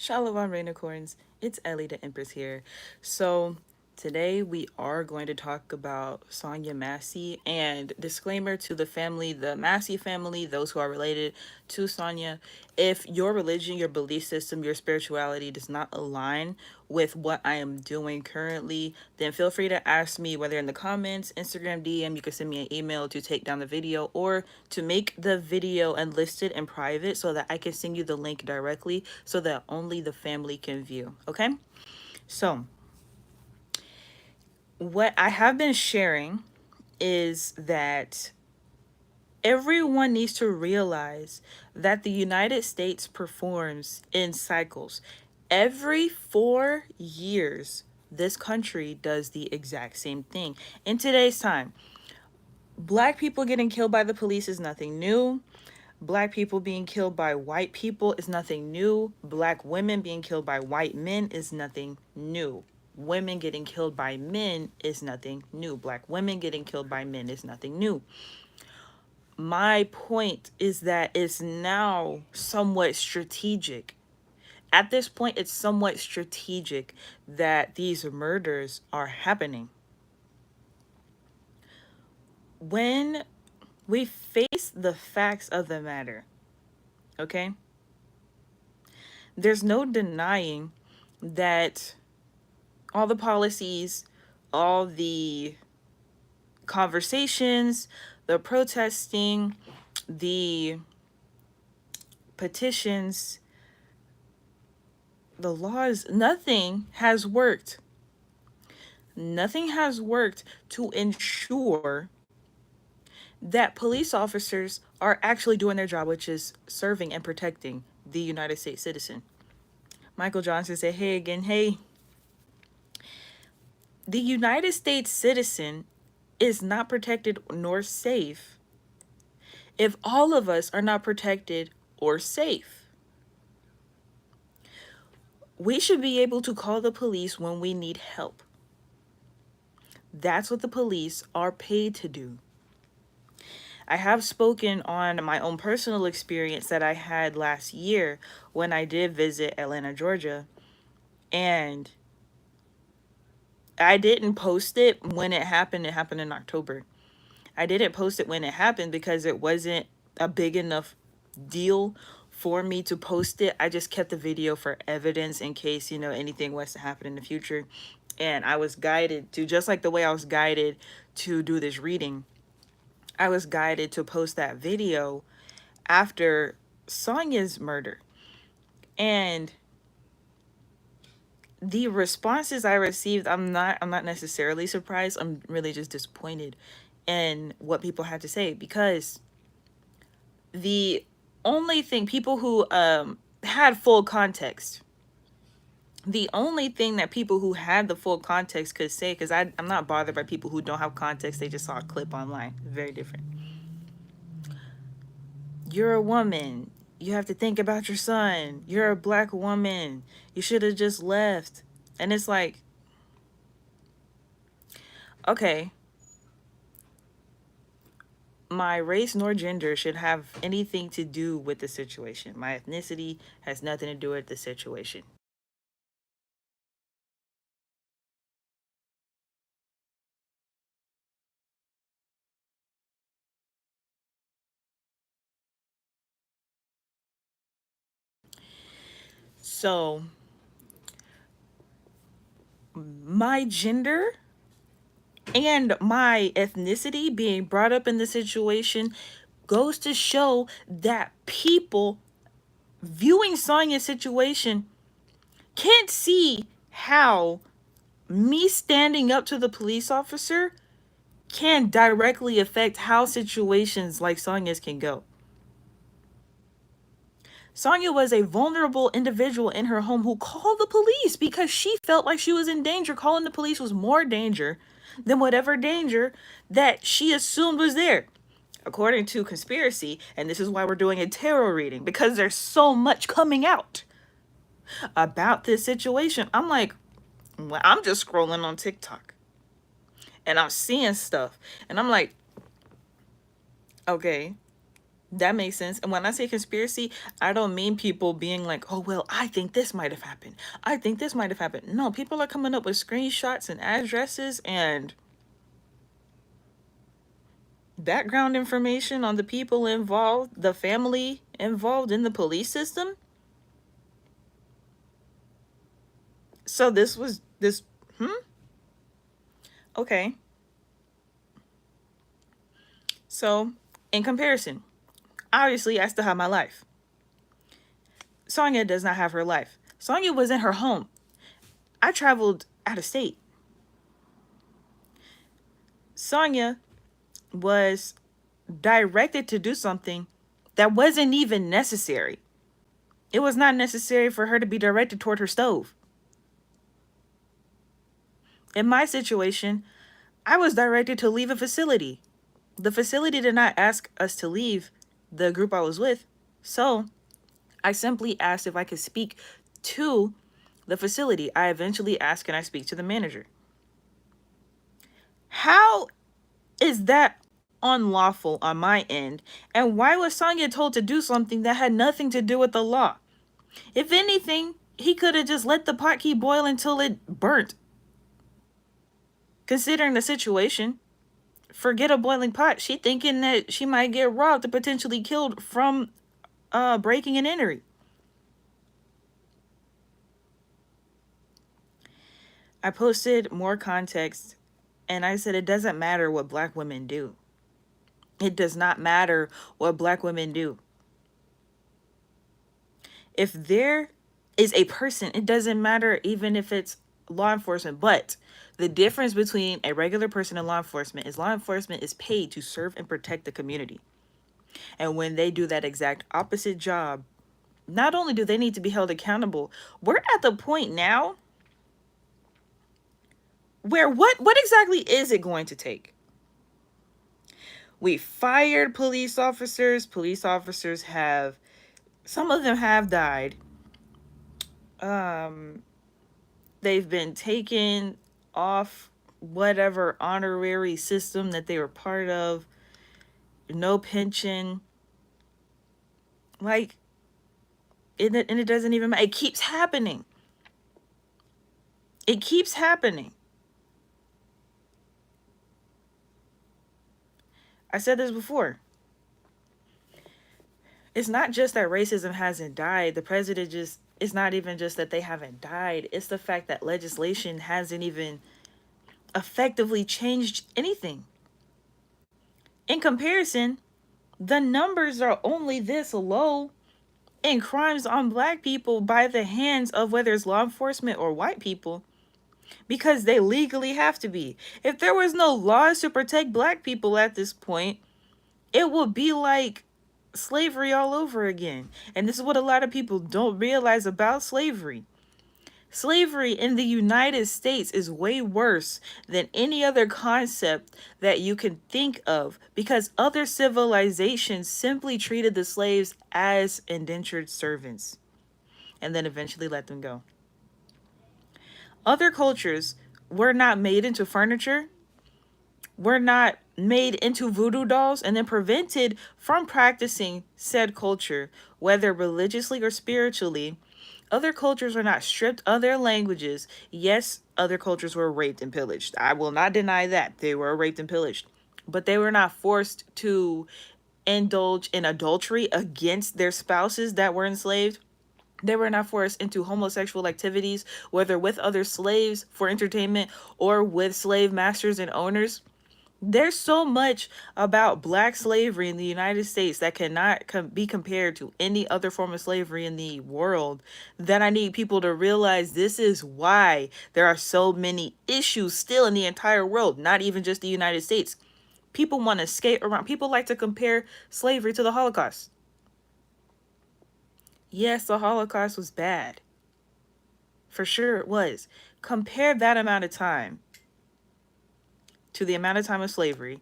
Shalom Rainicorns, it's Ellie the Empress here. So today we are going to talk about Sonya Massey, and disclaimer to the family, the Massey family, those who are related to Sonya. If your religion, your belief system, your spirituality does not align with what I am doing currently, then feel free to ask me, whether in the comments, Instagram DM, you can send me an email to take down the video, or to make the video unlisted and private so that I can send you the link directly so that only the family can view. Okay? So, what I have been sharing is that everyone needs to realize that the United States performs in cycles. Every 4 years, this country does the exact same thing. In today's time, black people getting killed by the police is nothing new. Black people being killed by white people is nothing new. Black women being killed by white men is nothing new. Women getting killed by men is nothing new. Black women getting killed by men is nothing new. My point is that it's now somewhat strategic. At this point, it's somewhat strategic that these murders are happening. When we face the facts of the matter, okay, there's no denying that all the policies, all the conversations, the protesting, the petitions, the laws, nothing has worked. Nothing has worked to ensure that police officers are actually doing their job, which is serving and protecting the United States citizen. Michael Johnson said, hey again, hey. The United States citizen is not protected nor safe if all of us are not protected or safe. We should be able to call the police when we need help. That's what the police are paid to do. I have spoken on my own personal experience that I had last year when I did visit Atlanta, Georgia, and I didn't post it when it happened. It happened in October. I didn't post it when it happened because it wasn't a big enough deal for me to post it. I just kept the video for evidence in case, anything was to happen in the future. And I was guided to, just like the way I was guided to do this reading, I was guided to post that video after Sonya's murder. And the responses I received, I'm not necessarily surprised. I'm really just disappointed in what people had to say, because the only thing people who had full context, the only thing that people who had the full context could say, because I'm not bothered by people who don't have context, they just saw a clip online. Very different. You're a woman. You have to think about your son. You're a black woman. You should have just left. And it's like, okay, my race nor gender should have anything to do with the situation. My ethnicity has nothing to do with the situation. So, my gender and my ethnicity being brought up in the situation goes to show that people viewing Sonya's situation can't see how me standing up to the police officer can directly affect how situations like Sonya's can go. Sonya was a vulnerable individual in her home who called the police because she felt like she was in danger. Calling the police was more danger than whatever danger that she assumed was there. According to conspiracy, and this is why we're doing a tarot reading, because there's so much coming out about this situation. I'm like, well, I'm just scrolling on TikTok and I'm seeing stuff and I'm like, okay, That makes sense. And when I say conspiracy, I don't mean people being like, oh, well, I think this might have happened. I think this might have happened. No, people are coming up with screenshots and addresses and background information on the people involved, the family involved in the police system. So this was this, okay. So, in comparison, obviously, I still have my life. Sonya does not have her life. Sonya was in her home. I traveled out of state. Sonya was directed to do something that wasn't even necessary. It was not necessary for her to be directed toward her stove. In my situation, I was directed to leave a facility. The facility did not ask us to leave the group I was with. So I simply asked if I could speak to the facility. I eventually asked, can I speak to the manager? How is that unlawful on my end? And why was Sonya told to do something that had nothing to do with the law? If anything, he could have just let the pot keep boiling until it burnt. Considering the situation, forget a boiling pot. She thinking that she might get robbed or potentially killed from breaking and entering. I posted more context and I said it doesn't matter what black women do. It does not matter what black women do. If there is a person, it doesn't matter even if it's law enforcement, but the difference between a regular person and law enforcement is paid to serve and protect the community. And when they do that exact opposite job, not only do they need to be held accountable, we're at the point now where what exactly is it going to take? We fired police officers. Police officers have, some of them have died. They've been taken off whatever honorary system that they were part of. No pension. Like, and it doesn't even matter. It keeps happening. It keeps happening. I said this before. It's not just that racism hasn't died. The president just, it's not even just that they haven't died. It's the fact that legislation hasn't even effectively changed anything. In comparison, the numbers are only this low in crimes on black people by the hands of whether it's law enforcement or white people because they legally have to be. If there was no laws to protect black people at this point, it would be like slavery all over again. And this is what a lot of people don't realize about slavery. Slavery in the United States is way worse than any other concept that you can think of because other civilizations simply treated the slaves as indentured servants and then eventually let them go. Other cultures were not made into furniture, were not made into voodoo dolls, and then prevented from practicing said culture, whether religiously or spiritually. Other cultures were not stripped of their languages. Yes, other cultures were raped and pillaged. I will not deny that. They were raped and pillaged. But they were not forced to indulge in adultery against their spouses that were enslaved. They were not forced into homosexual activities, whether with other slaves for entertainment or with slave masters and owners. There's so much about black slavery in the United States that cannot be compared to any other form of slavery in the world that I need people to realize this is why there are so many issues still in the entire world, not even just the United States. People want to skate around. People like to compare slavery to the Holocaust. Yes, the Holocaust was bad. For sure it was. Compare that amount of time to the amount of time of slavery.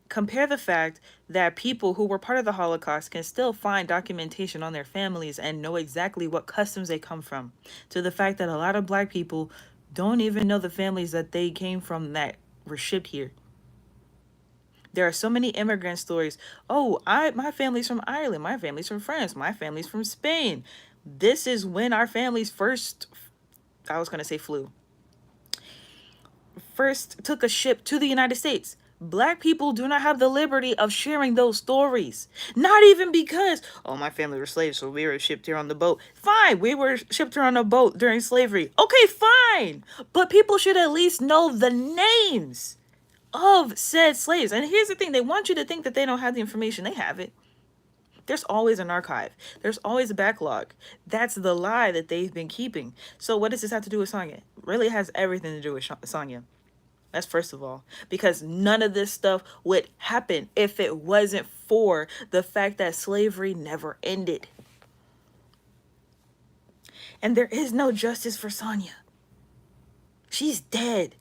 Compare the fact that people who were part of the Holocaust can still find documentation on their families and know exactly what customs they come from, to the fact that a lot of black people don't even know the families that they came from that were shipped here. There are so many immigrant stories. Oh, my family's from Ireland, my family's from France, my family's from Spain. This is when our families first, I was going to say flew, first took a ship to the United States. Black people do not have the liberty of sharing those stories. Not even because, oh, my family were slaves, so we were shipped here on the boat. Fine, we were shipped here on a boat during slavery. Okay, fine. But people should at least know the names of said slaves. And here's the thing, they want you to think that they don't have the information. They have it. There's always an archive. There's always a backlog. That's the lie that they've been keeping. So what does this have to do with Sonya? Really has everything to do with Sonya. That's first of all, because none of this stuff would happen if it wasn't for the fact that slavery never ended. And there is no justice for Sonya. She's dead.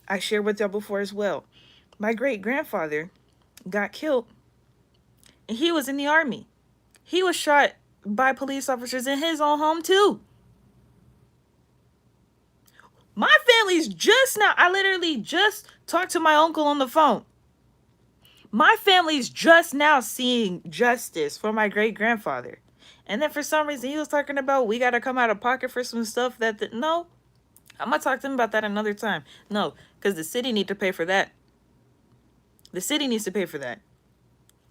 I shared with y'all before as well. My great grandfather got killed, and he was in the army. He was shot by police officers in his own home too. My family's just now, I literally just talked to my uncle on the phone. My family's just now seeing justice for my great grandfather. And then for some reason he was talking about we got to come out of pocket for some stuff no, I'm going to talk to him about that another time. No, because the city need to pay for that. The city needs to pay for that.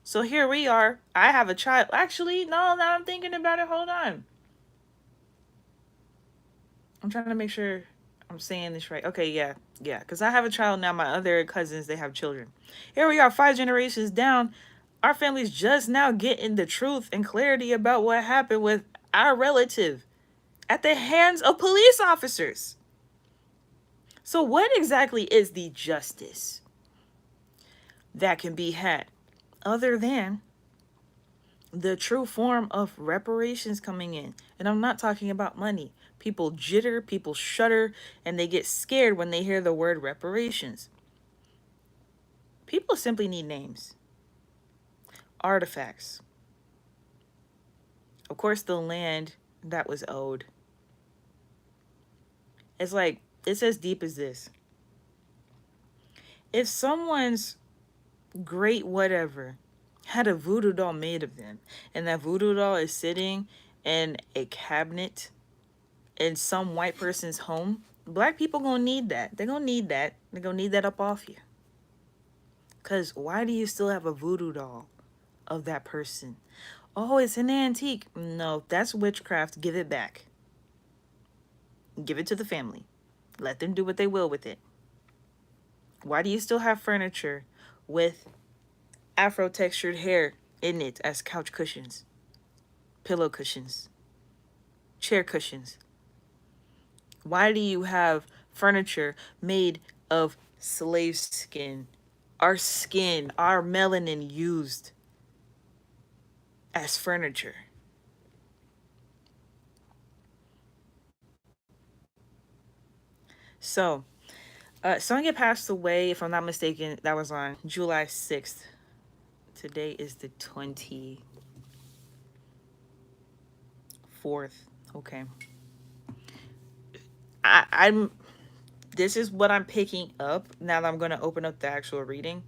So here we are. I have a child. Actually, no, now I'm thinking about it. Hold on. I'm trying to make sure I'm saying this right. Okay, yeah. Because I have a child now. My other cousins, they have children. Here we are, 5 generations down. Our family's just now getting the truth and clarity about what happened with our relative at the hands of police officers. So what exactly is the justice that can be had other than the true form of reparations coming in? And I'm not talking about money. People jitter, people shudder, and they get scared when they hear the word reparations. People simply need names, artifacts, of course, the land that was owed. It's like, it's as deep as this. If someone's great whatever had a voodoo doll made of them, and that voodoo doll is sitting in a cabinet in some white person's home, black people gonna need that. They're gonna need that. They're gonna need that up off you. Because why do you still have a voodoo doll of that person? Oh, it's an antique. No, that's witchcraft. Give it back. Give it to the family. Let them do what they will with it. Why do you still have furniture with Afro textured hair in it as couch cushions, pillow cushions, chair cushions? Why do you have furniture made of slave skin, our melanin used as furniture? So, Sonya passed away, if I'm not mistaken, that was on July 6th. Today is the 24th. Okay. I'm this is what I'm picking up now that I'm going to open up the actual reading.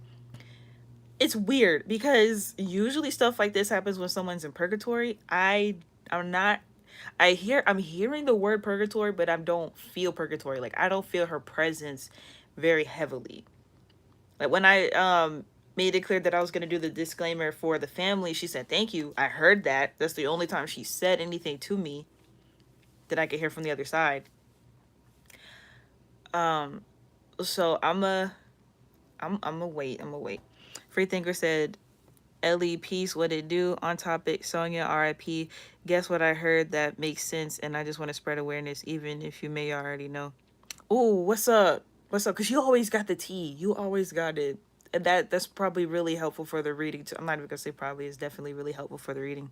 It's weird because usually stuff like this happens when someone's in purgatory. I'm not I'm hearing the word purgatory, but I don't feel purgatory. Like I don't feel her presence very heavily. Like when I made it clear that I was going to do the disclaimer for the family, she said, "Thank you. I heard that." That's the only time she said anything to me that I could hear from the other side. So I'm a wait. Freethinker said, "Ellie, peace. What it do? On topic. Sonya, R.I.P. Guess what I heard that makes sense, and I just want to spread awareness, even if you may already know." Oh, what's up? What's up? Cause you always got the tea. You always got it. And that's probably really helpful for the reading too. I'm not even gonna say probably. It's definitely really helpful for the reading.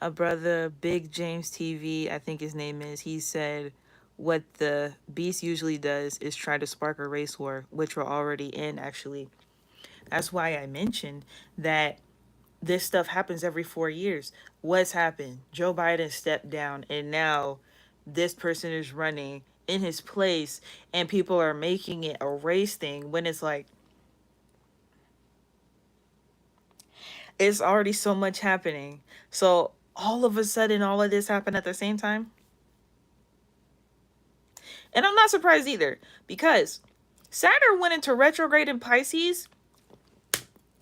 A brother, Big James TV, I think his name is. He said, "What the beast usually does is try to spark a race war, which we're already in, actually." That's why I mentioned that this stuff happens every 4 years. What's happened? Joe Biden stepped down, and now this person is running in his place, and people are making it a race thing when it's like, it's already so much happening. So all of a sudden, all of this happened at the same time. And I'm not surprised either, because Saturn went into retrograde in Pisces.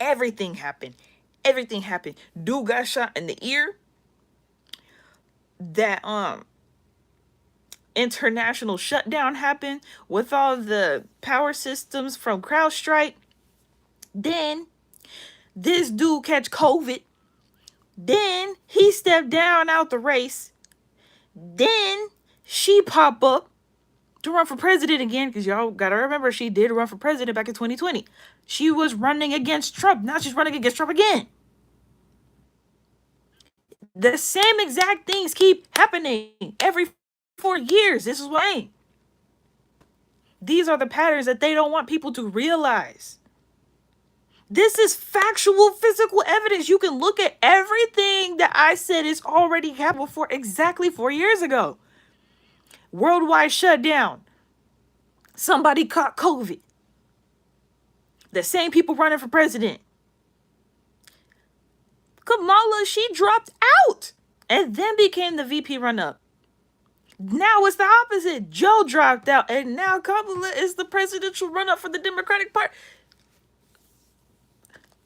Everything happened. Everything happened. Dude got shot in the ear. That international shutdown happened with all the power systems from CrowdStrike. Then this dude catch COVID. Then he stepped down out the race. Then she pop up to run for president again, because y'all gotta remember she did run for president back in 2020. She was running against Trump. Now she's running against Trump again. The same exact things keep happening every 4 years. This is why. These are the patterns that they don't want people to realize. This is factual physical evidence. You can look at everything that I said is already happened for exactly 4 years ago. Worldwide shutdown. Somebody caught COVID. The same people running for president. Kamala, she dropped out and then became the VP run-up. Now it's the opposite. Joe dropped out, and now Kamala is the presidential run-up for the Democratic Party.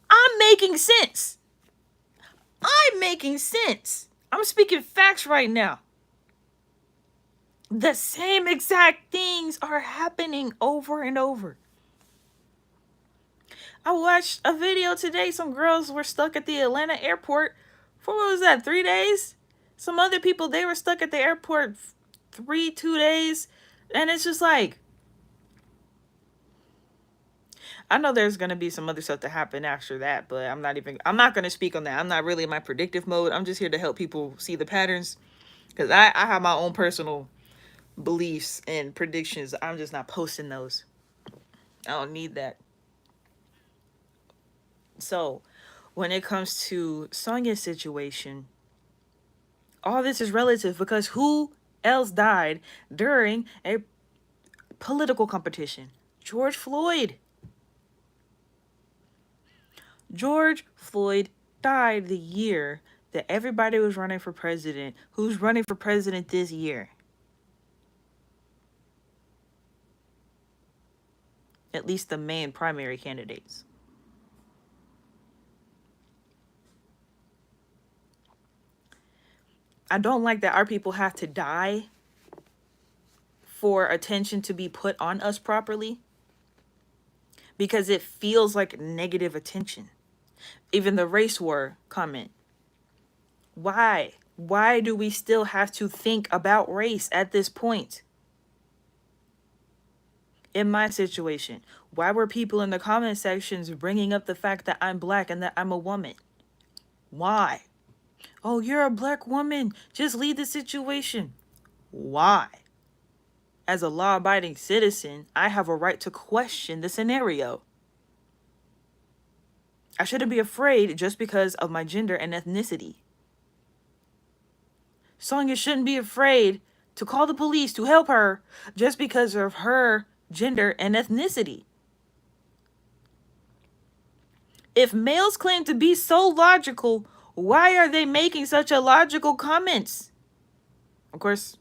I'm making sense. I'm making sense. I'm speaking facts right now. The same exact things are happening over and over. I watched a video today. Some girls were stuck at the Atlanta airport for, what was that, 3 days? Some other people, they were stuck at the airport 2 days. And it's just like, I know there's going to be some other stuff to happen after that, but I'm not going to speak on that. I'm not really in my predictive mode. I'm just here to help people see the patterns, because I have my own personal beliefs and predictions. I'm just not posting those. I don't need that. So when it comes to Sonya's situation, all this is relative, because who else died during a political competition? George Floyd. George Floyd died the year that everybody was running for president. Who's running for president this year? At least the main primary candidates. I don't like that our people have to die for attention to be put on us properly, because it feels like negative attention. Even the race war comment. Why? Why do we still have to think about race at this point? In my situation, why were people in the comment sections bringing up the fact that I'm black and that I'm a woman? Why? Oh, you're a black woman. Just leave the situation. Why? As a law-abiding citizen, I have a right to question the scenario. I shouldn't be afraid just because of my gender and ethnicity. Sonya shouldn't be afraid to call the police to help her just because of her gender and ethnicity. If males claim to be so logical, why are they making such illogical comments? Of course,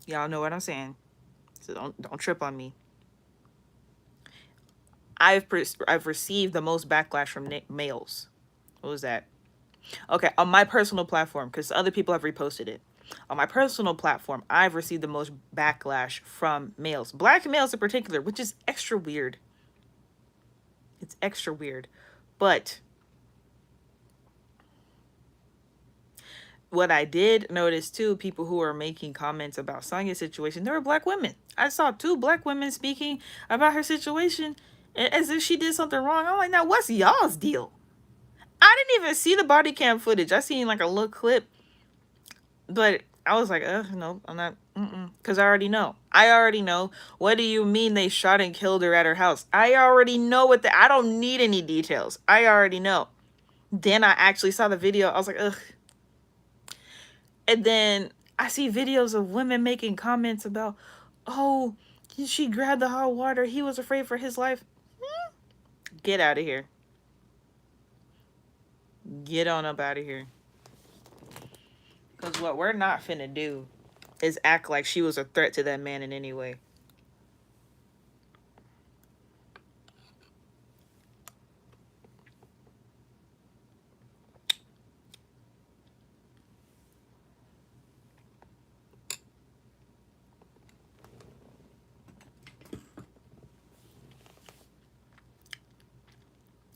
y'all know what I'm saying, so don't trip on me. I've received the most backlash from males. What was that? Okay, on my personal platform, because other people have reposted it. On my personal platform, I've received the most backlash from males. Black males in particular, which is extra weird. It's extra weird. But what I did notice too, people who are making comments about Sonya's situation, there were black women. I saw 2 black women speaking about her situation as if she did something wrong. I'm like, now what's y'all's deal? I didn't even see the body cam footage. I seen like a little clip, but I was like, no, I'm not, because I already know. What do you mean they shot and killed her at her house? I already know I don't need any details. I already know. Then I actually saw the video. I was like, ugh. And then I see videos of women making comments about, Oh, she grabbed the hot water. He was afraid for his life. Get out of here. Get on up out of here. Because what we're not finna do is act like she was a threat to that man in any way.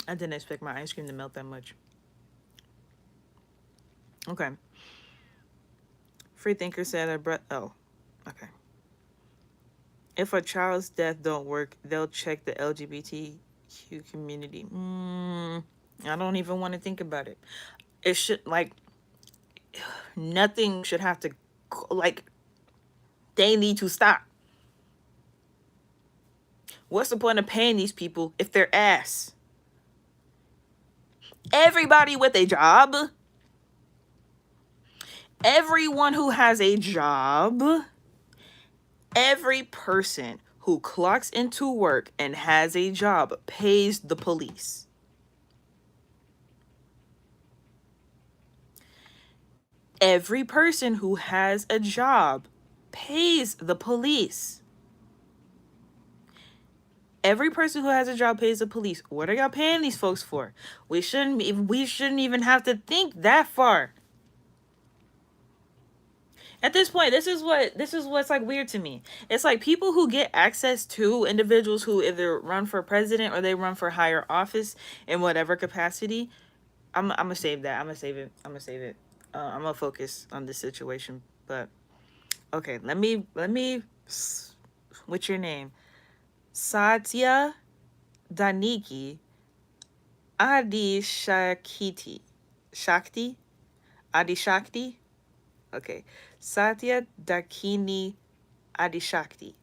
I didn't expect my ice cream to melt that much. Okay. Freethinker said I brought. Oh, okay. If a child's death don't work, they'll check the LGBTQ community. I don't even want to think about it. It should, like, nothing should have to, like, they need to stop. What's the point of paying these people if they're ass? Everybody with a job, everyone who has a job, every person who clocks into work and has a job pays the police. Every person who has a job pays the police. Every person who has a job pays the police. What are y'all paying these folks for? We shouldn't even have to think that far. At this point, this is what's like weird to me. It's like people who get access to individuals who either run for president or they run for higher office in whatever capacity. I'm gonna save that. I'm gonna save it. I'm gonna focus on this situation. But okay, let me. What's your name? Satya Daniki Adi Shakti. Shakti? Adi Shakti? Okay. Satya Dakini Adishakti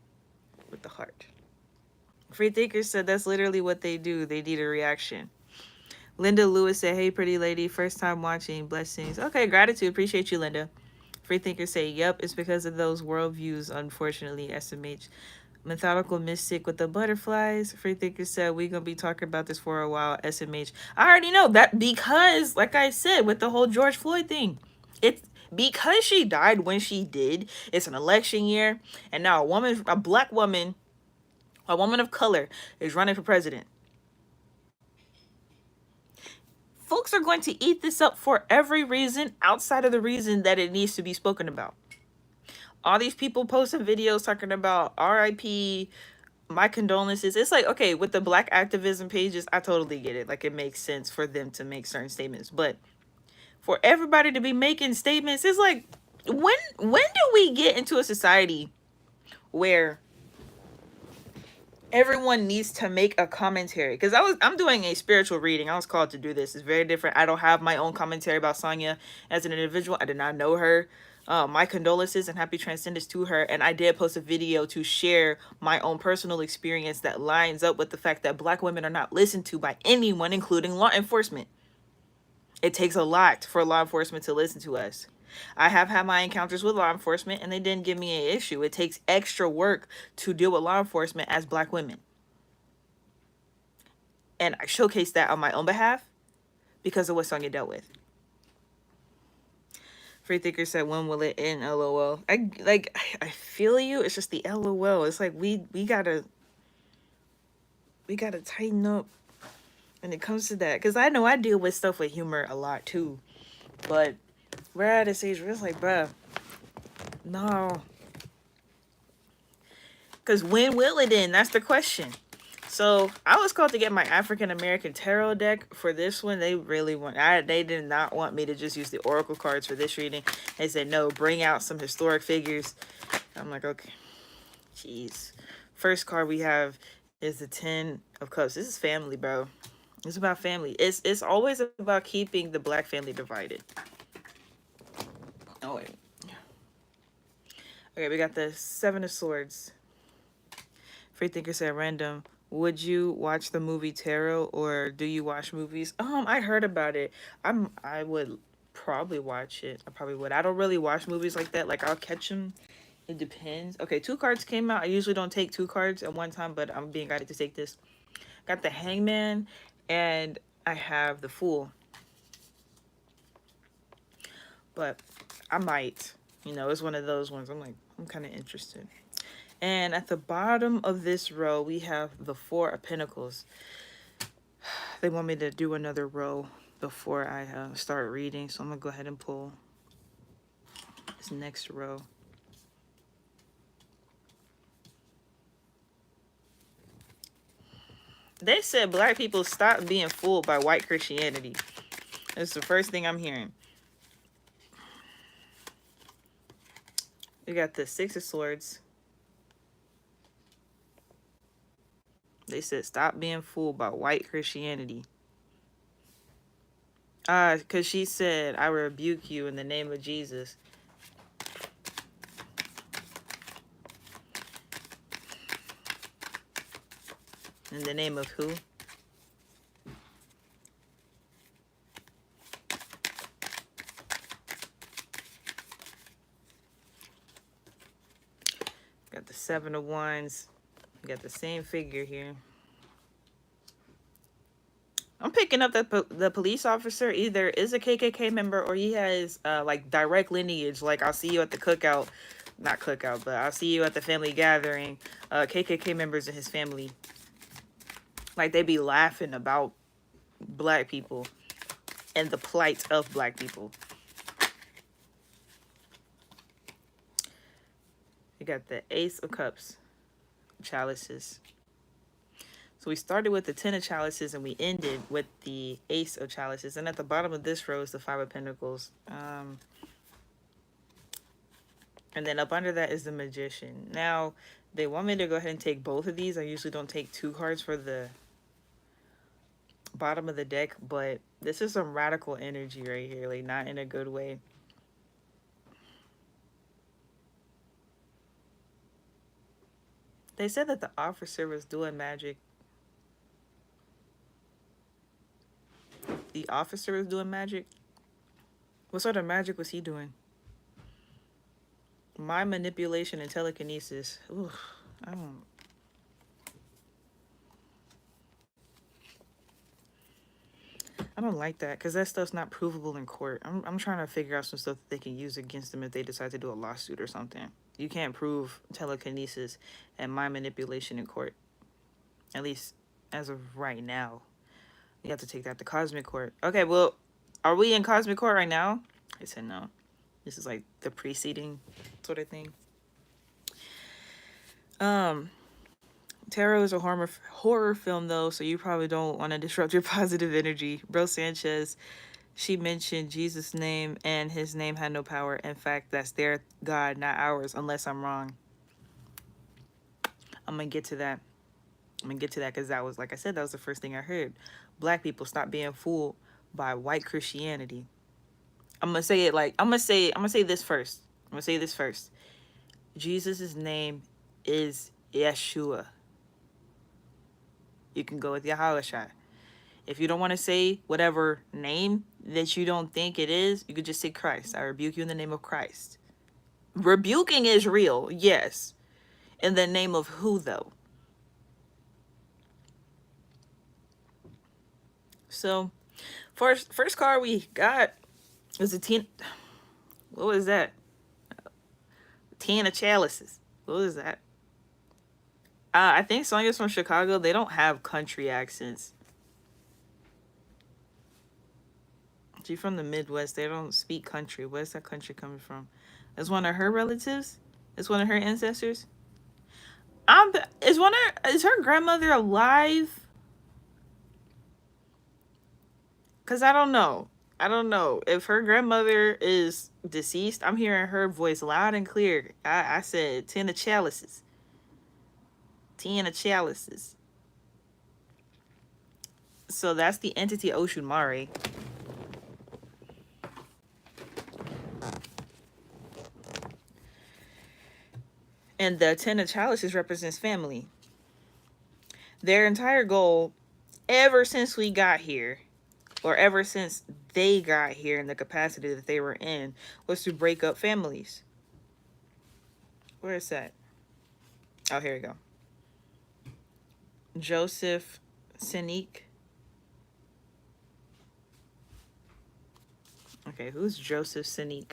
with the heart. Free Thinkers said that's literally what they do. They need a reaction. Linda Lewis said, hey, pretty lady, first time watching, blessings. Okay, gratitude. Appreciate you, Linda. Free Thinkers say, yep, it's because of those worldviews, unfortunately, SMH. Methodical mystic with the butterflies. Free Thinkers said, we're going to be talking about this for a while, SMH. I already know that because, like I said, with the whole George Floyd thing, it's because she died when she did. It's an election year, and now a black woman, a woman of color, is running for president. Folks are going to eat this up for every reason outside of the reason that it needs to be spoken about. All these people posting videos talking about RIP, my condolences. It's like, okay, with the black activism pages, I totally get it. Like, it makes sense for them to make certain statements. But for everybody to be making statements, it's like, when do we get into a society where everyone needs to make a commentary? Because I'm doing a spiritual reading. I was called to do this. It's very different. I don't have my own commentary about Sonya as an individual. I did not know her. My condolences and happy transcendence to her. And I did post a video to share my own personal experience that lines up with the fact that black women are not listened to by anyone, including law enforcement. It takes a lot for law enforcement to listen to us. I have had my encounters with law enforcement and they didn't give me an issue. It takes extra work to deal with law enforcement as black women. And I showcase that on my own behalf because of what Sonya dealt with. Free Thinker said, when will it end? LOL. I feel you. It's just the LOL. It's like we gotta tighten up when it comes to that. Because I know I deal with stuff with humor a lot too. But we're at a stage where it's like, bruh, no. Because when will it end? That's the question. So I was called to get my African American tarot deck for this one. They really they did not want me to just use the oracle cards for this reading. They said, no, bring out some historic figures. I'm like, okay. Jeez. First card we have is the 10 of Cups. This is family, bro. It's about family. It's always about keeping the black family divided. Oh, wait. Okay, we got the 7 of Swords. Free Thinker said, random. Would you watch the movie Tarot, or do you watch movies? I heard about it. I would probably watch it. I probably would. I don't really watch movies like that. Like, I'll catch them It depends. Okay, two cards came out. I usually don't take two cards at one time, but I'm being guided to take this. Got the Hangman, and I have the Fool. But I might, it's one of those ones. I'm kind of interested. And at the bottom of this row, we have the Four of Pentacles. They want me to do another row before I start reading, so I'm gonna go ahead and pull this next row. They said black people stop being fooled by white Christianity. That's the first thing I'm hearing. We got the Six of Swords. They said stop being fooled by white Christianity. Because she said, I rebuke you in the name of Jesus. In the name of who? Got the Seven of Wands. We got the same figure here. I'm picking up that the police officer either is a KKK member or he has like direct lineage. Like, I'll see you at the cookout. Not cookout, but I'll see you at the family gathering. KKK members and his family. Like, they be laughing about black people and the plight of black people. We got the Ace of Cups. Chalices. So we started with the Ten of Chalices and we ended with the Ace of Chalices. And at the bottom of this row is the Five of Pentacles. And then up under that is the Magician. Now, they want me to go ahead and take both of these. I usually don't take two cards for the bottom of the deck, but this is some radical energy right here, like not in a good way. They said that the officer was doing magic. The officer was doing magic? What sort of magic was he doing? Mind manipulation and telekinesis. Ooh, I don't like that, because that stuff's not provable in court. I'm trying to figure out some stuff that they can use against them if they decide to do a lawsuit or something. You can't prove telekinesis and mind manipulation in court. At least as of right now. You have to take that to cosmic court. Okay, well, are we in cosmic court right now? I said no. This is like the preceding sort of thing. Tarot is a horror film though, so you probably don't want to disrupt your positive energy. Bro Sanchez, she mentioned Jesus' name and his name had no power. In fact, that's their God, not ours, unless I'm wrong. I'm gonna get to that. Because that was, like I said, that was the first thing I heard. Black people stop being fooled by white Christianity. I'm gonna say this first. Jesus' name is Yeshua. You can go with Yahweh. If you don't want to say whatever name that you don't think it is, you could just say Christ. I rebuke you in the name of Christ. Rebuking is real, yes. In the name of who, though? So, first card we got was a Ten. What was that? Ten of Chalices. What was that? I think Sonya's from Chicago. They don't have country accents. She's from the Midwest. They don't speak country. Where's that country coming from? Is one of her relatives? Is one of her ancestors? Is her grandmother alive? Because I don't know. If her grandmother is deceased, I'm hearing her voice loud and clear. I said 10 of chalices. 10 of chalices. So that's the entity Oshun Mare. And the 10 of chalices represents family. Their entire goal, ever since we got here, or ever since they got here in the capacity that they were in, was to break up families. Where is that? Oh, here we go. Joseph Sinek. Okay, who's Joseph Sinek?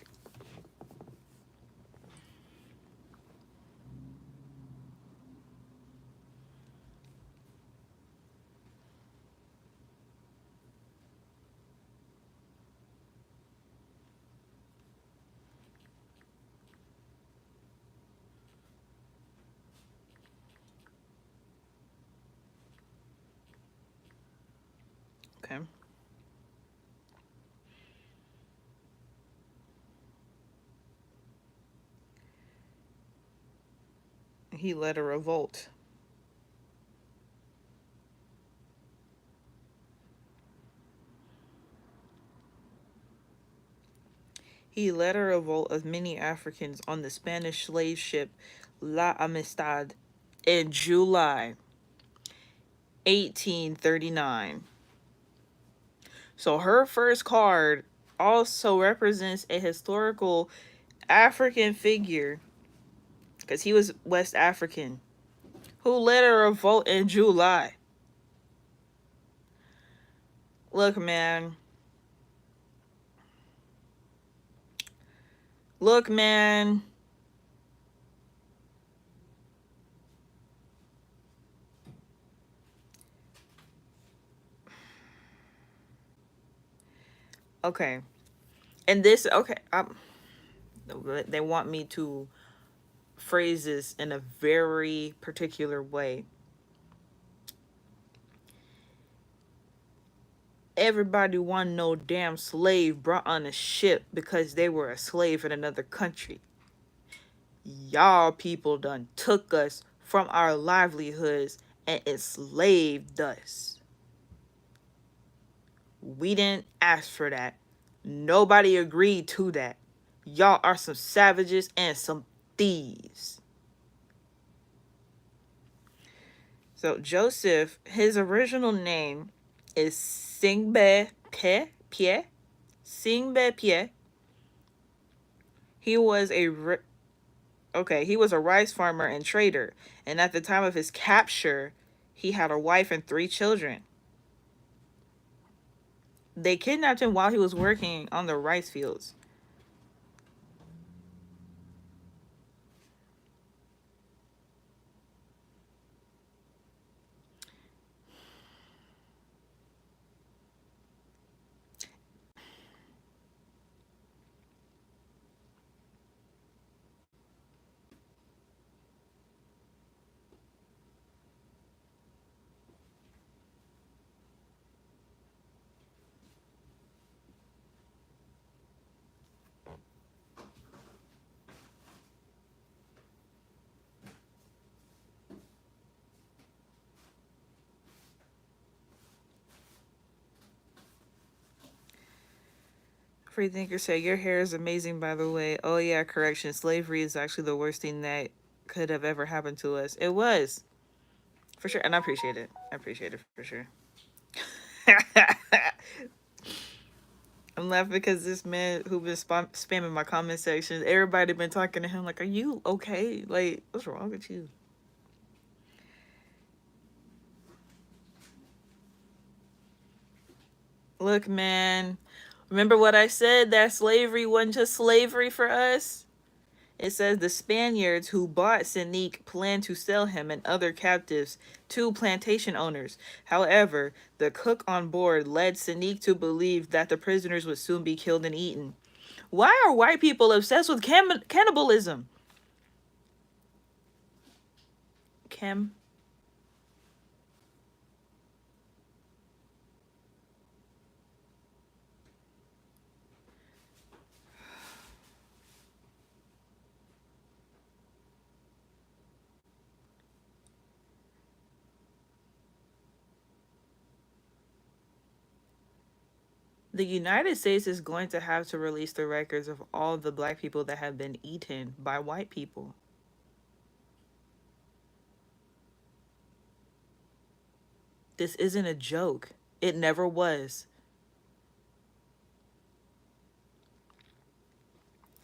Okay. He led a revolt. He led a revolt of many Africans on the Spanish slave ship La Amistad in July 1839. So her first card also represents a historical African figure, because he was West African, who led a revolt in July. Look, man. Look, man. Okay. And this, okay, they want me to phrase this in a very particular way. Everybody want no damn slave brought on a ship because they were a slave in another country. Y'all people done took us from our livelihoods and enslaved us. We didn't ask for that. Nobody agreed to that. Y'all are some savages and some thieves. So Joseph, his original name is Singbe Pie. Singbe Pie. He was he was a rice farmer and trader, and at the time of his capture, he had a wife and 3 children. They kidnapped him while he was working on the rice fields. Freethinker said, "Your hair is amazing, by the way." Oh yeah, correction. Slavery is actually the worst thing that could have ever happened to us. It was, for sure, and I appreciate it. I appreciate it for sure. I'm laughing because this man who been spamming my comment section, everybody been talking to him like, "Are you okay? Like, what's wrong with you?" Look, man. Remember what I said? That slavery wasn't just slavery for us. It says the Spaniards who bought Sinek planned to sell him and other captives to plantation owners. However, the cook on board led Sinek to believe that the prisoners would soon be killed and eaten. Why are white people obsessed with cannibalism? Chem. The United States is going to have to release the records of all the black people that have been eaten by white people. This isn't a joke. It never was.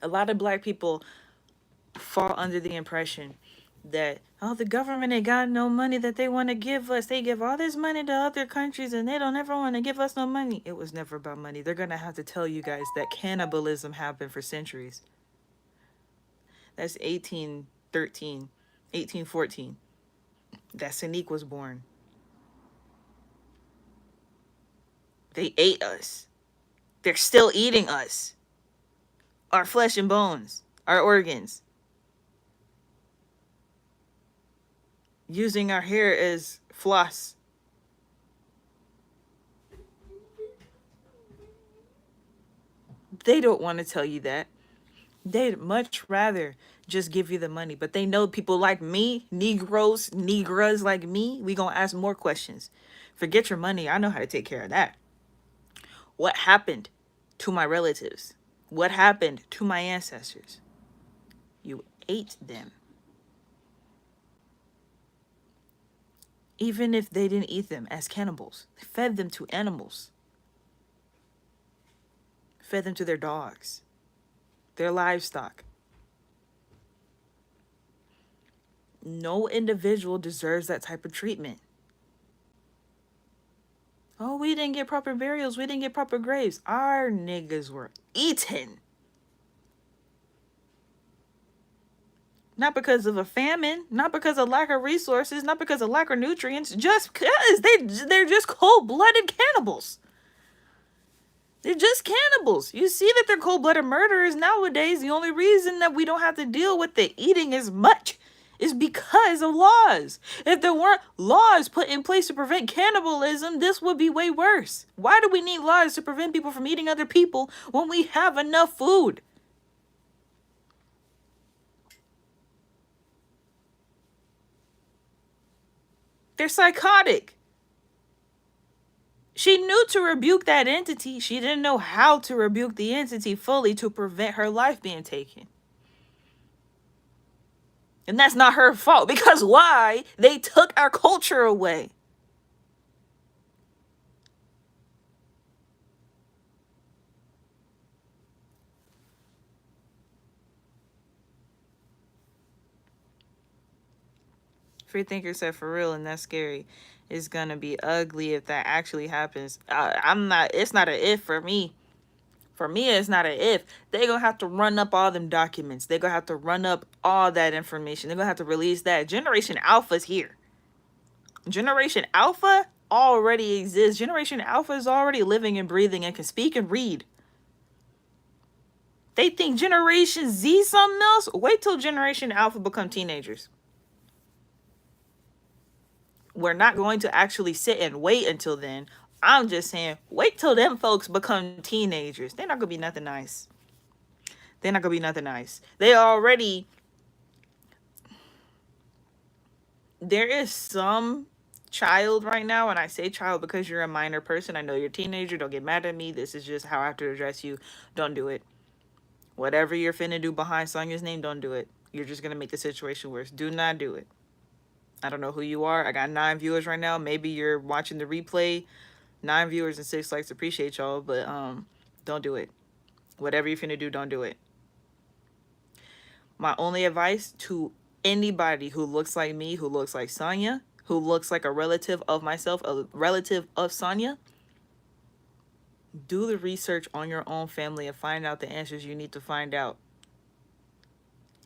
A lot of black people fall under the impression that, oh, the government ain't got no money that they want to give us. They give all this money to other countries and they don't ever want to give us no money. It was never about money. They're going to have to tell you guys that cannibalism happened for centuries. That's 1813, 1814. That Sanique was born. They ate us. They're still eating us. Our flesh and bones, our organs. Using our hair as floss. They don't want to tell you that. They'd much rather just give you the money. But they know people like me, Negroes, Negras like me, we gonna ask more questions. Forget your money. I know how to take care of that. What happened to my relatives? What happened to my ancestors? You ate them. Even if they didn't eat them as cannibals, they fed them to animals, fed them to their dogs, their livestock. No individual deserves that type of treatment. Oh, we didn't get proper burials. We didn't get proper graves. Our niggas were eaten. Not because of a famine, not because of lack of resources, not because of lack of nutrients, just because they're just cold-blooded cannibals. They're just cannibals. You see that they're cold-blooded murderers nowadays. The only reason that we don't have to deal with the eating as much is because of laws. If there weren't laws put in place to prevent cannibalism, this would be way worse. Why do we need laws to prevent people from eating other people when we have enough food? They're psychotic. She knew to rebuke that entity. She didn't know how to rebuke the entity fully to prevent her life being taken. And that's not her fault, because why? They took our culture away. Free thinker said for real, and that's scary. It's gonna be ugly if that actually happens. I'm not, it's not a if for me. For me, it's not a if. They gonna have to run up all them documents. They gonna have to run up all that information. They're gonna have to release that. Generation Alpha's here. Generation Alpha already exists. Generation Alpha is already living and breathing and can speak and read. They think Generation Z something else? Wait till Generation Alpha become teenagers. We're not going to actually sit and wait until then. I'm just saying, wait till them folks become teenagers. They're not gonna be nothing nice. They're not gonna be nothing nice. They already, there is some child right now, and I say child because you're a minor person. I know you're a teenager. Don't get mad at me. This is just how I have to address you. Don't do it. Whatever you're finna do behind Sonya's name, don't do it. You're just gonna make the situation worse. Do not do it. I don't know who you are. I got 9 viewers right now. Maybe you're watching the replay. 9 viewers and 6 likes. Appreciate y'all, but don't do it. Whatever you're finna do, don't do it. My only advice to anybody who looks like me, who looks like Sonya, who looks like a relative of myself, a relative of Sonya, do the research on your own family and find out the answers you need to find out.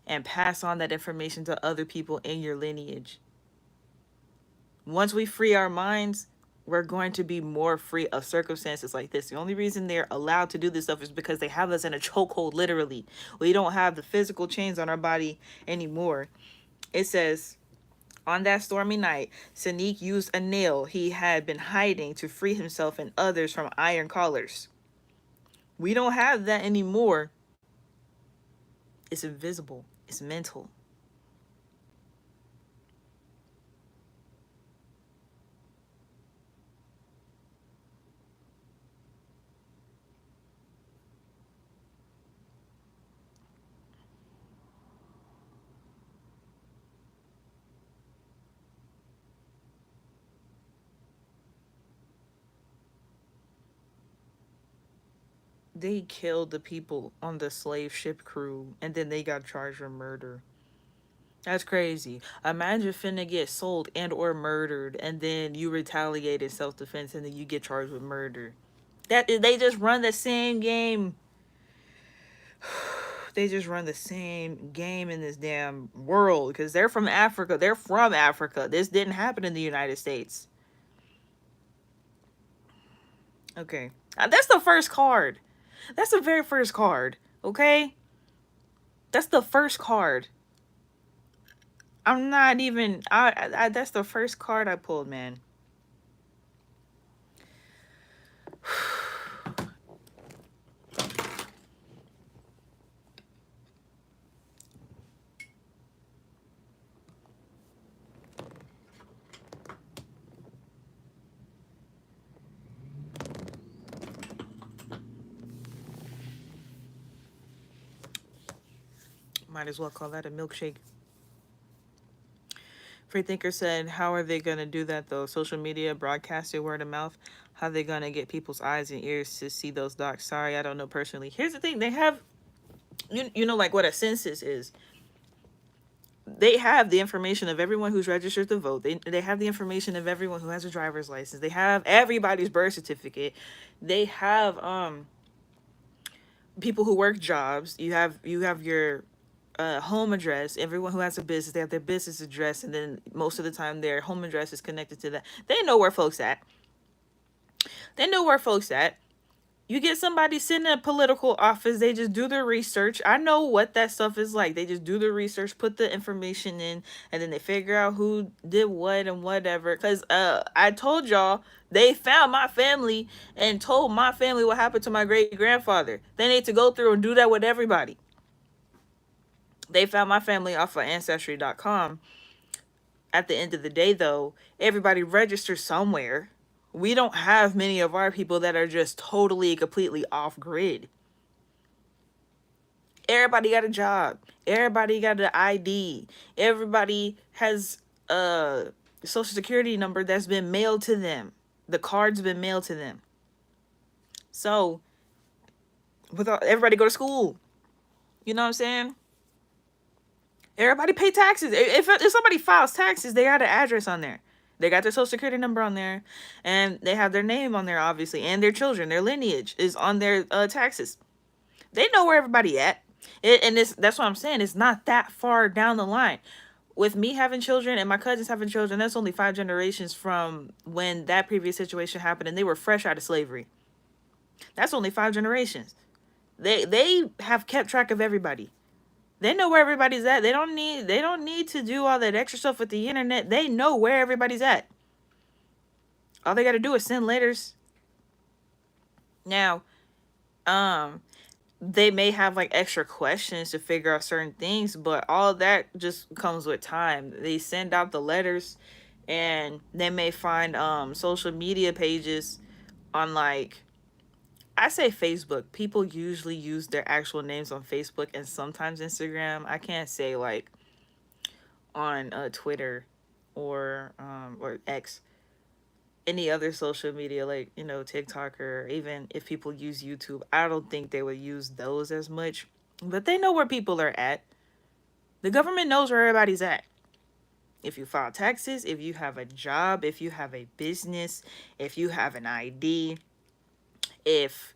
And pass on that information to other people in your lineage. Once we free our minds, we're going to be more free of circumstances like this. The only reason they're allowed to do this stuff is because they have us in a chokehold, literally. We don't have the physical chains on our body anymore. It says, on that stormy night, Sanique used a nail he had been hiding to free himself and others from iron collars. We don't have that anymore. It's invisible. It's mental. They killed the people on the slave ship crew, and then they got charged for murder. That's crazy. Imagine finna get sold and or murdered, and then you retaliate in self defense, and then you get charged with murder. That they just run the same game. They just run the same game in this damn world because they're from Africa. They're from Africa. This didn't happen in the United States. Okay, that's the first card. That's the very first card. Okay, that's the first card. I'm not even. That's the first card I pulled, man. Might as well call that a milkshake. Freethinker said, "How are they gonna do that though? Social media, broadcasting, word of mouth. How are they gonna get people's eyes and ears to see those docs? Sorry, I don't know personally. Here's the thing: they have, you know, like what a census is. They have the information of everyone who's registered to vote. They have the information of everyone who has a driver's license. They have everybody's birth certificate. They have people who work jobs. You have your home address. Everyone who has a business, they have their business address, and then most of the time their home address is connected to that. They know where folks at. They know where folks at. You get somebody sitting in a political office, they just do their research. I know what that stuff is like. They just do the research, put the information in, and then they figure out who did what and whatever. Cause I told y'all they found my family and told my family what happened to my great grandfather. They need to go through and do that with everybody. They found my family off of ancestry.com. At the end of the day though, everybody registers somewhere. We don't have many of our people that are just totally completely off grid. Everybody got a job. Everybody got an ID. Everybody has a social security number that's been mailed to them. The card's been mailed to them. So, without everybody go to school. You know what I'm saying? Everybody pay taxes. If somebody files taxes, they got an address on there. They got their social security number on there, and they have their name on there, obviously, and their children, their lineage is on their taxes. They know where everybody at. And that's what I'm saying. It's not that far down the line. With me having children and my cousins having children, that's only 5 generations from when that previous situation happened, and they were fresh out of slavery. That's only 5 generations. They have kept track of everybody. They know where everybody's at. They don't need to do all that extra stuff with the internet. They know where everybody's at. All they got to do is send letters. Now, um, they may have like extra questions to figure out certain things, but all that just comes with time. They send out the letters, and they may find social media pages on, like, I say Facebook. People usually use their actual names on Facebook and sometimes Instagram. I can't say like on Twitter or X, any other social media, like, TikTok, or even if people use YouTube. I don't think they would use those as much, but they know where people are at. The government knows where everybody's at. If you file taxes, if you have a job, if you have a business, if you have an ID, if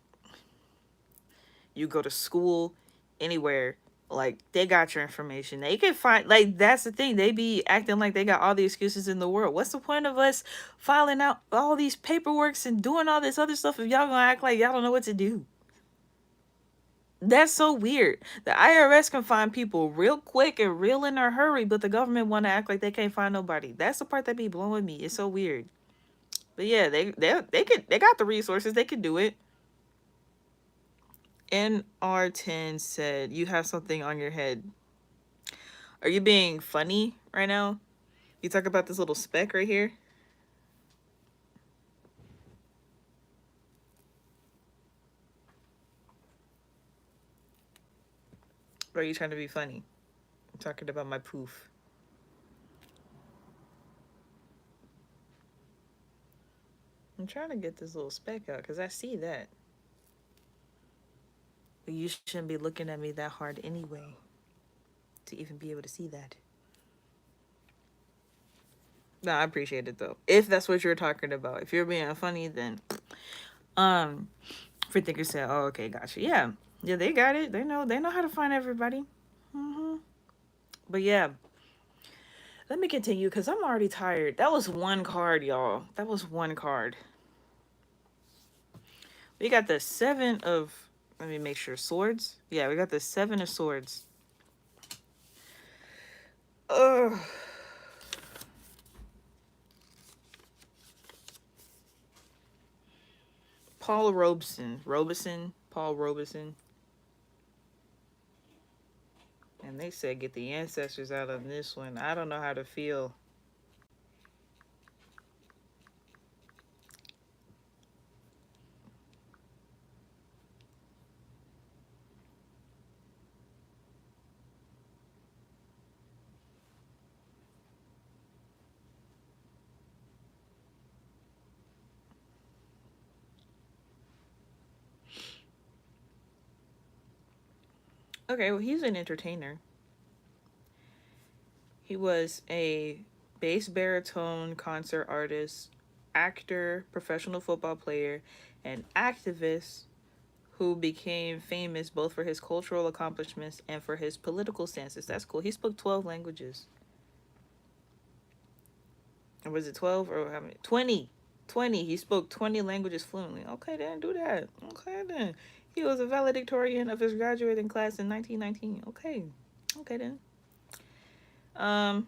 you go to school, anywhere, like, they got your information. They can find, like, that's the thing. They be acting like they got all the excuses in the world. What's the point of us filing out all these paperworks and doing all this other stuff if y'all gonna act like y'all don't know what to do? That's so weird. The IRS can find people real quick and real in a hurry, but the government want to act like they can't find nobody. That's the part that be blowing me. It's so weird. But yeah, they got the resources. They could do it. NR10 said, "You have something on your head. Are you being funny right now? You talk about this little speck right here? Or are you trying to be funny? I'm talking about my poof." I'm trying to get this little speck out because I see that. But you shouldn't be looking at me that hard anyway to even be able to see that. No, I appreciate it though. If that's what you're talking about. If you're being funny, then um free thinker said, "Oh, okay, gotcha. Yeah, yeah, they got it. They know how to find everybody." Hmm. But yeah, let me continue because I'm already tired. That was one card, y'all. That was one card. We got the seven of. Let me make sure swords. Yeah, we got the seven of swords. Ugh. Paul Paul Robeson. And they said get the ancestors out of this one. I don't know how to feel. Okay, well, he's an entertainer. He was a bass baritone concert artist, actor, professional football player, and activist who became famous both for his cultural accomplishments and for his political stances. That's cool. He spoke 12 languages. Or was it 12 or how many? 20. 20. He spoke 20 languages fluently. Okay, then do that. Okay, then. He was a valedictorian of his graduating class in 1919. Okay. Okay, then. Um,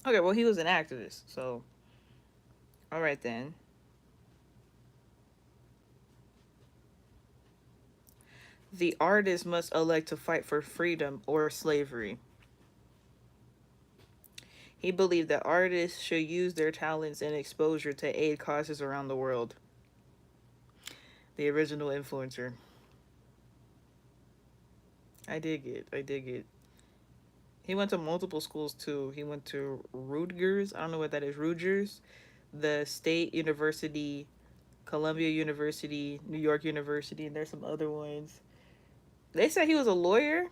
okay, well, he was an activist. So, all right, then. The artist must elect to fight for freedom or slavery. He believed that artists should use their talents and exposure to aid causes around the world. The original influencer. I dig it. I dig it. He went to multiple schools too. He went to Rutgers. I don't know what that is. Rutgers, the State University, Columbia University, New York University, and there's some other ones. They said he was a lawyer.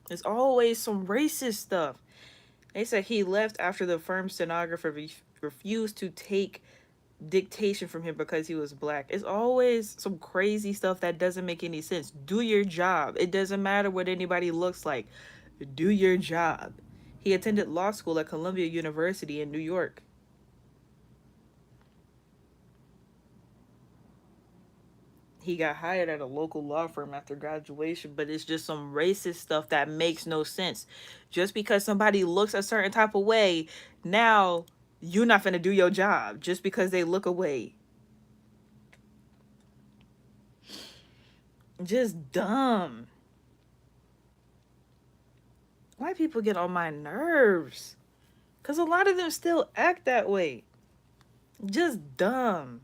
There's always some racist stuff. They said he left after the firm's stenographer refused to take dictation from him because he was black. It's always some crazy stuff that doesn't make any sense. Do your job. It doesn't matter what anybody looks like. Do your job. He attended law school at Columbia University in New York. He got hired at a local law firm after graduation, but it's just some racist stuff that makes no sense. Just because somebody looks a certain type of way, now you're not going to do your job just because they look away. Just dumb. White people get on my nerves. Because a lot of them still act that way. Just dumb.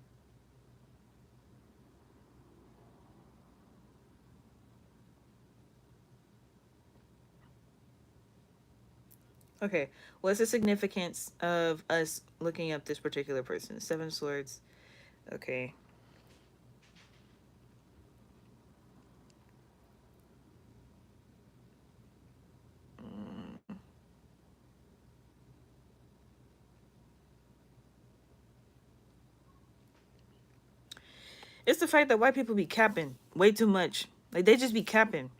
Okay, what's the significance of us looking up this particular person? Seven Swords. Okay. Mm. It's the fact that white people be capping way too much. Like, they just be capping.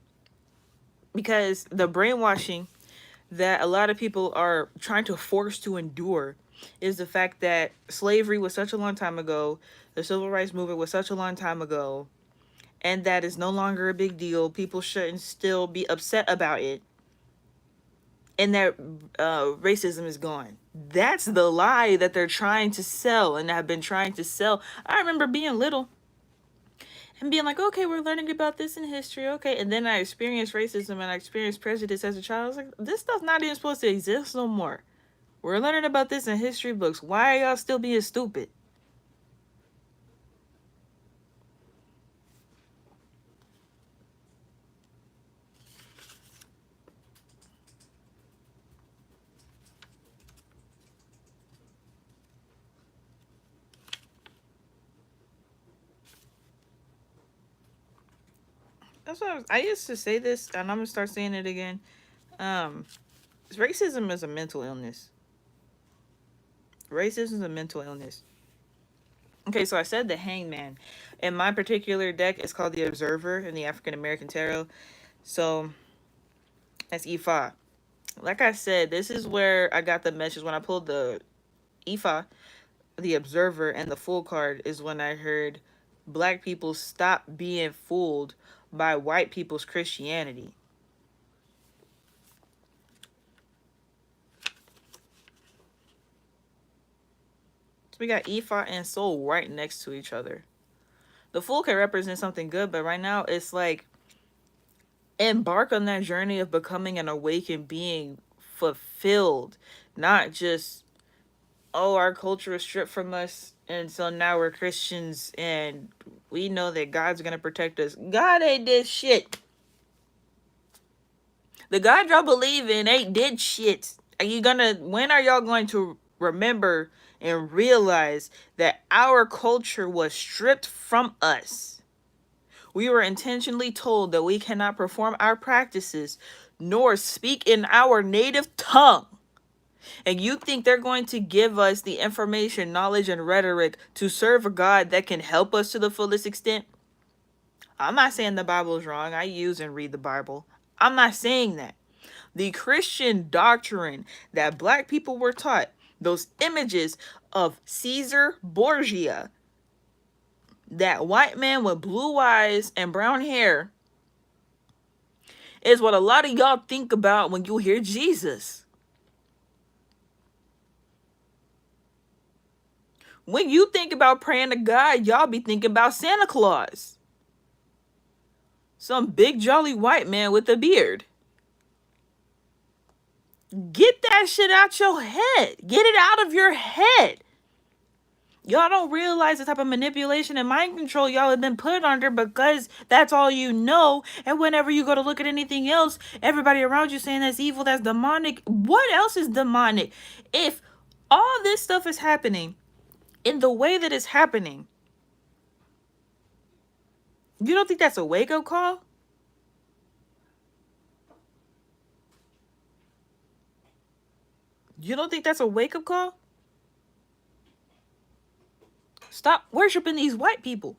Because the brainwashing that a lot of people are trying to force to endure is the fact that slavery was such a long time ago, the civil rights movement was such a long time ago, and that is no longer a big deal. People shouldn't still be upset about it, and that racism is gone. That's the lie that they're trying to sell and have been trying to sell. I remember being little and being like, okay, we're learning about this in history, okay. And then I experienced racism and I experienced prejudice as a child. I was like, this stuff's not even supposed to exist no more. We're learning about this in history books. Why are y'all still being stupid? That's what I used to say this, and I'm gonna start saying it again. Um, racism is a mental illness. Racism is a mental illness. Okay, so I said the hangman. In my particular deck, it's called the Observer in the African American Tarot. So that's Ifa. Like I said, this is where I got the message when I pulled the Ifa, the Observer, and the Fool card is when I heard black people stop being fooled by white people's Christianity. So we got Ifa and Soul right next to each other. The Fool can represent something good, but right now it's like embark on that journey of becoming an awakened being, fulfilled, not just, oh, our culture is stripped from us and so now we're Christians and we know that God's gonna protect us. God ain't did shit. The God y'all believe in ain't did shit. When are y'all going to remember and realize that our culture was stripped from us? We were intentionally told that we cannot perform our practices nor speak in our native tongue. And you think they're going to give us the information, knowledge, and rhetoric to serve a God that can help us to the fullest extent? I'm not saying the Bible is wrong. I use and read the Bible. I'm not saying that. The Christian doctrine that black people were taught, those images of Caesar Borgia, that white man with blue eyes and brown hair, is what a lot of y'all think about when you hear Jesus. When you think about praying to God, y'all be thinking about Santa Claus. Some big jolly white man with a beard. Get that shit out your head. Get it out of your head. Y'all don't realize the type of manipulation and mind control y'all have been put under because that's all you know. And whenever you go to look at anything else, everybody around you saying that's evil, that's demonic. What else is demonic? If all this stuff is happening in the way that it's happening, you don't think that's a wake-up call? You don't think that's a wake-up call? Stop worshiping these white people.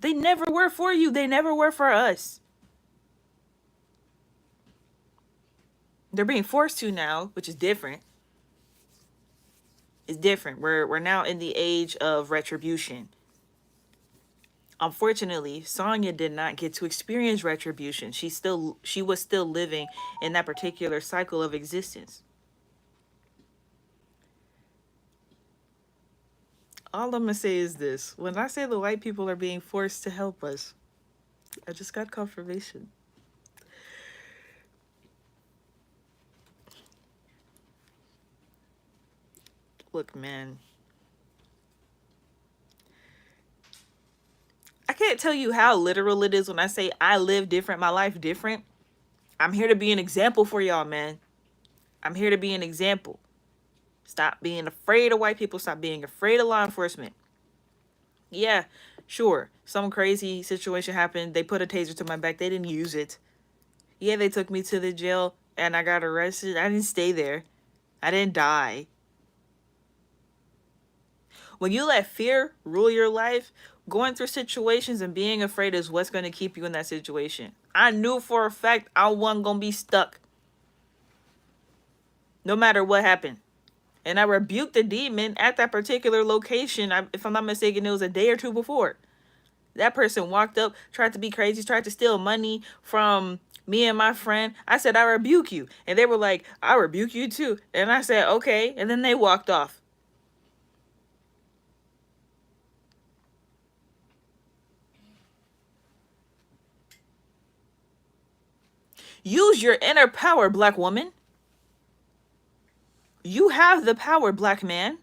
They never were for you. They never were for us. They're being forced to now, which is different. It's different. We're now in the age of retribution. Unfortunately, Sonya did not get to experience retribution. She was still living in that particular cycle of existence. All I'm gonna say is this. When I say the white people are being forced to help us, I just got confirmation. Look, man. I can't tell you how literal it is when I say I live different, my life different. I'm here to be an example for y'all, man. I'm here to be an example. Stop being afraid of white people. Stop being afraid of law enforcement. Yeah, sure. Some crazy situation happened. They put a taser to my back. They didn't use it. Yeah, they took me to the jail and I got arrested. I didn't stay there. I didn't die. When you let fear rule your life, going through situations and being afraid is what's going to keep you in that situation. I knew for a fact I wasn't going to be stuck. No matter what happened. And I rebuked the demon at that particular location. If I'm not mistaken, it was a day or two before. That person walked up, tried to be crazy, tried to steal money from me and my friend. I said, I rebuke you. And they were like, I rebuke you too. And I said, okay. And then they walked off. Use your inner power, black woman. You have the power, black man.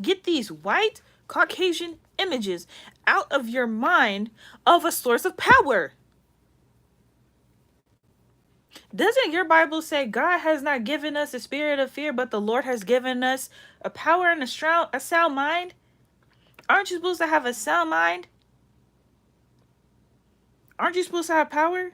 Get these white Caucasian images out of your mind of a source of power. Doesn't your Bible say God has not given us a spirit of fear, but the Lord has given us a power and a sound mind? Aren't you supposed to have a sound mind? Aren't you supposed to have power?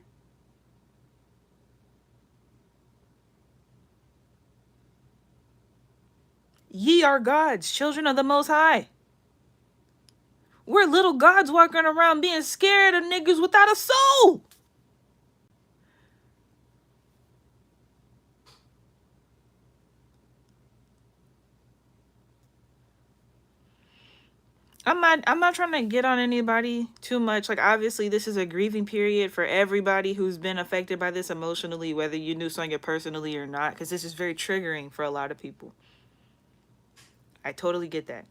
Ye are gods, children of the Most High. We're little gods walking around being scared of niggas without a soul. I'm not trying to get on anybody too much. Like, obviously this is a grieving period for everybody who's been affected by this emotionally, whether you knew Sonya personally or not, because this is very triggering for a lot of people. I totally get that.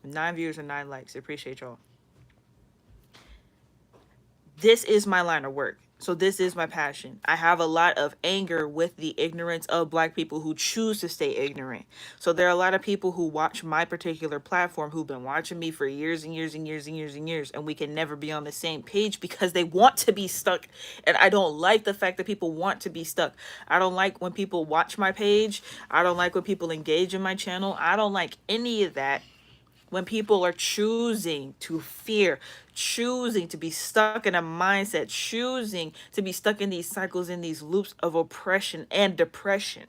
9 viewers and 9 likes. I appreciate y'all. This is my line of work. So this is my passion. I have a lot of anger with the ignorance of Black people who choose to stay ignorant. So there are a lot of people who watch my particular platform who've been watching me for years and years and years and years and years, and we can never be on the same page because they want to be stuck. And I don't like the fact that people want to be stuck. I don't like when people watch my page. I don't like when people engage in my channel. I don't like any of that when people are choosing to fear, choosing to be stuck in a mindset, choosing to be stuck in these cycles, in these loops of oppression and depression.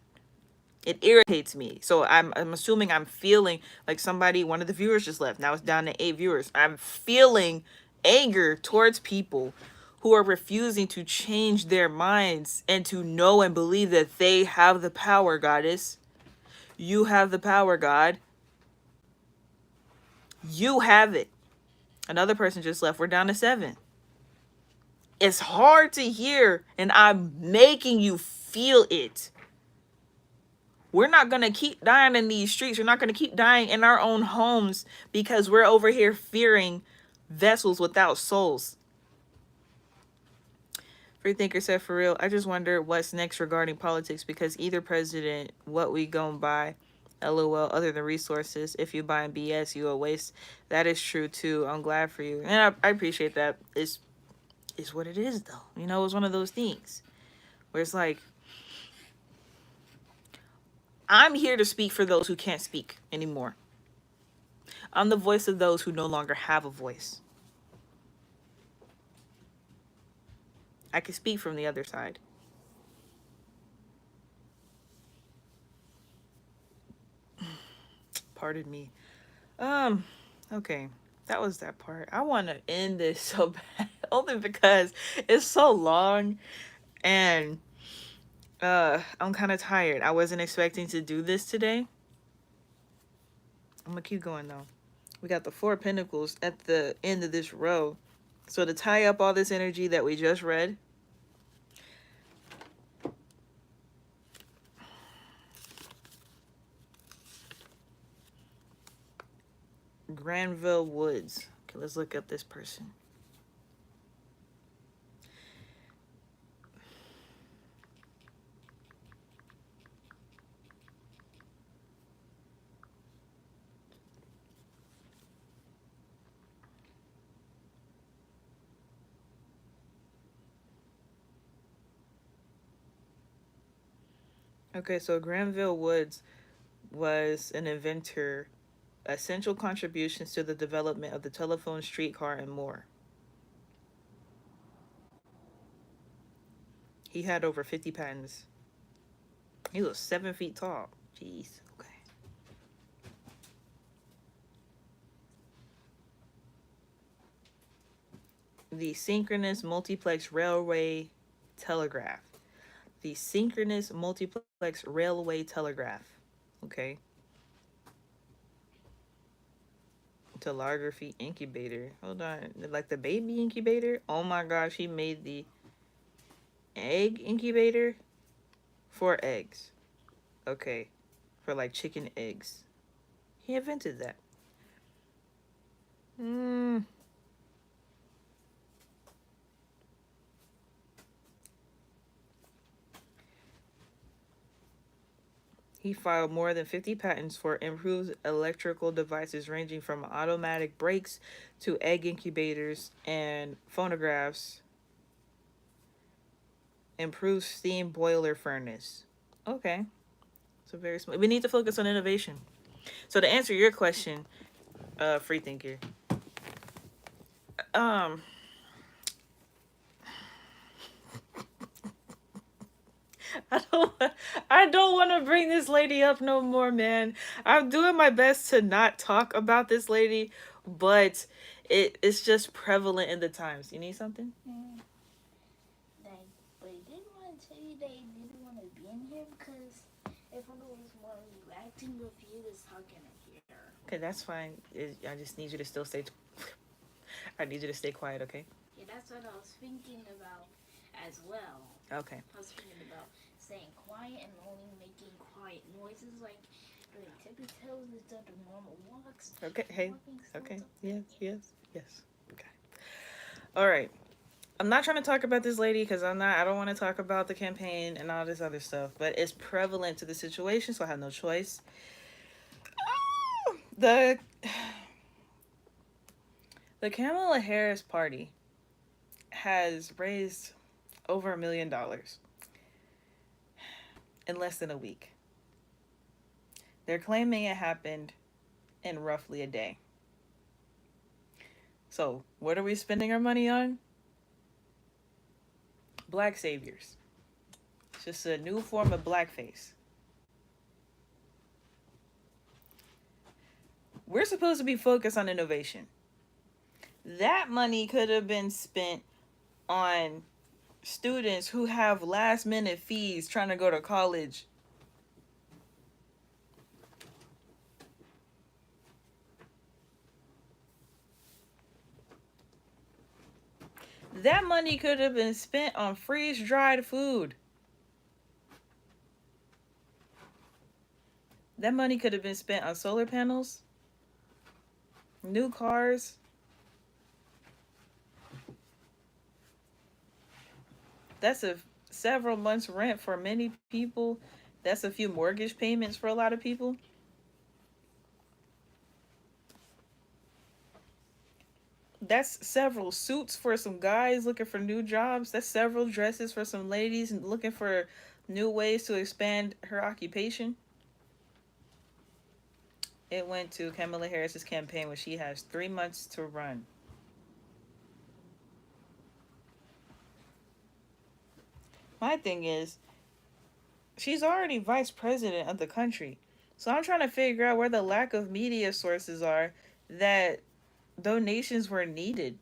It irritates me. So I'm assuming I'm feeling like somebody, one of the viewers just left. Now it's down to 8 viewers. I'm feeling anger towards people who are refusing to change their minds and to know and believe that they have the power, Goddess. You have the power, God. You have it. Another person just left. We're down to 7. It's hard to hear, and I'm making you feel it. We're not going to keep dying in these streets. We're not going to keep dying in our own homes because we're over here fearing vessels without souls. Freethinker said, for real, I just wonder what's next regarding politics, because either president, what we gonna buy, LOL, other than resources. If you buying BS, you a waste. That is true too. I'm glad for you. And I appreciate that. It's what it is though. You know, it's one of those things where it's like, I'm here to speak for those who can't speak anymore. I'm the voice of those who no longer have a voice. I can speak from the other side. Pardon me. Okay. That was that part. I want to end this so bad only because it's so long and I'm kind of tired. I wasn't expecting to do this today. I'm gonna keep going though. We got the 4 of Pentacles at the end of this row. So to tie up all this energy that we just read, Granville Woods. Okay, let's look up this person. Okay, so Granville Woods was an inventor, essential contributions to the development of the telephone, streetcar, and more. He had over 50 patents. He was 7 feet tall. Jeez. Okay. The synchronous multiplex railway telegraph. The synchronous multiplex railway telegraph. Okay. Telegraphy incubator. Hold on. Like the baby incubator? Oh my gosh, he made the egg incubator for eggs. Okay. For like chicken eggs. He invented that. He filed more than 50 patents for improved electrical devices ranging from automatic brakes to egg incubators and phonographs. Improve steam boiler furnace. Okay. So very small. We need to focus on innovation. So to answer your question, free thinker. Um, I don't I don't want to bring this lady up no more, man. I'm doing my best to not talk about this lady, but it's just prevalent in the times. You need something? Like, but I didn't want to tell you they didn't want to be in here because if I was more acting with you, is talking in here. Okay, that's fine. I just need you to still stay. I need you to stay quiet, okay? Yeah, that's what I was thinking about as well. Okay. I was thinking about staying quiet and only making quiet noises like doing tippy toes instead of normal walks. Okay. Hey. Walking Okay. sounds Yes. okay. Yes. Yes. Okay. All right. I'm not trying to talk about this lady because I don't want to talk about the campaign and all this other stuff, but it's prevalent to the situation, so I have no choice. The the Kamala Harris party has raised over $1 million in less than a week. They're claiming it happened in roughly a day. So, what are we spending our money on? Black saviors. It's just a new form of blackface. We're supposed to be focused on innovation. That money could have been spent on students who have last minute fees trying to go to college. That money could have been spent on freeze dried food. That money could have been spent on solar panels, new cars. That's a several months rent for many people. That's a few mortgage payments for a lot of people. That's several suits for some guys looking for new jobs. That's several dresses for some ladies looking for new ways to expand her occupation. It went to Kamala Harris's campaign when she has 3 months to run. My thing is, she's already vice president of the country. So I'm trying to figure out where the lack of media sources are that donations were needed.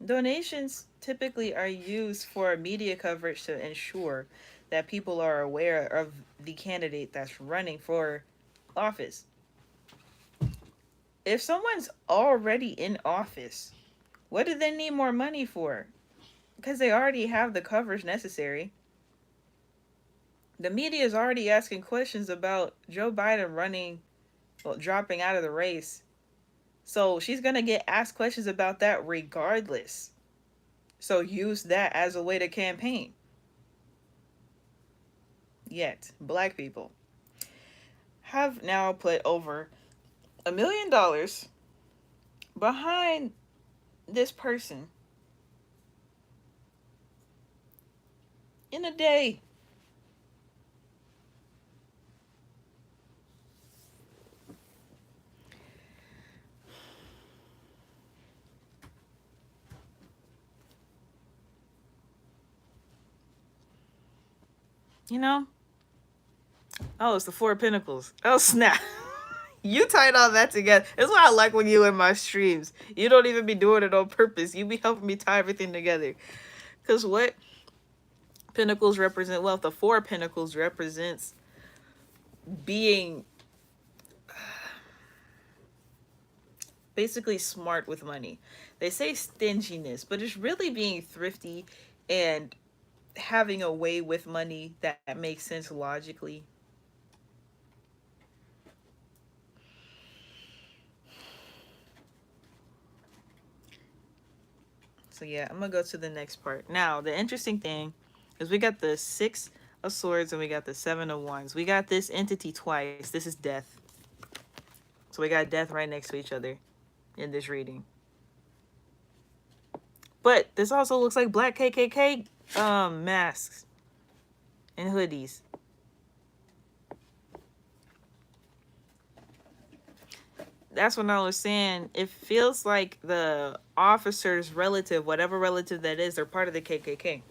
Donations typically are used for media coverage to ensure that people are aware of the candidate that's running for office. If someone's already in office, what do they need more money for? Because they already have the coverage necessary. The media is already asking questions about Joe Biden running, well, dropping out of the race. So she's going to get asked questions about that regardless. So use that as a way to campaign. Yet, black people have now put over $1 million behind this person in a day. You know? Oh, it's the Four of Pentacles. Oh, snap. You tied all that together. That's why I like when you in my streams. You don't even be doing it on purpose. You be helping me tie everything together. Because what Pentacles represent? Well, the Four of Pentacles represents being basically smart with money. They say stinginess, but it's really being thrifty and having a way with money that makes sense logically. So yeah, I'm gonna go to the next part. Now, the interesting thing is we got the Six of Swords and we got the Seven of Wands. We got this entity twice. This is death. So we got death right next to each other in this reading. But this also looks like black KKK masks and hoodies. That's what I was saying. It feels like the officer's relative, whatever relative that is, they're part of the KKK.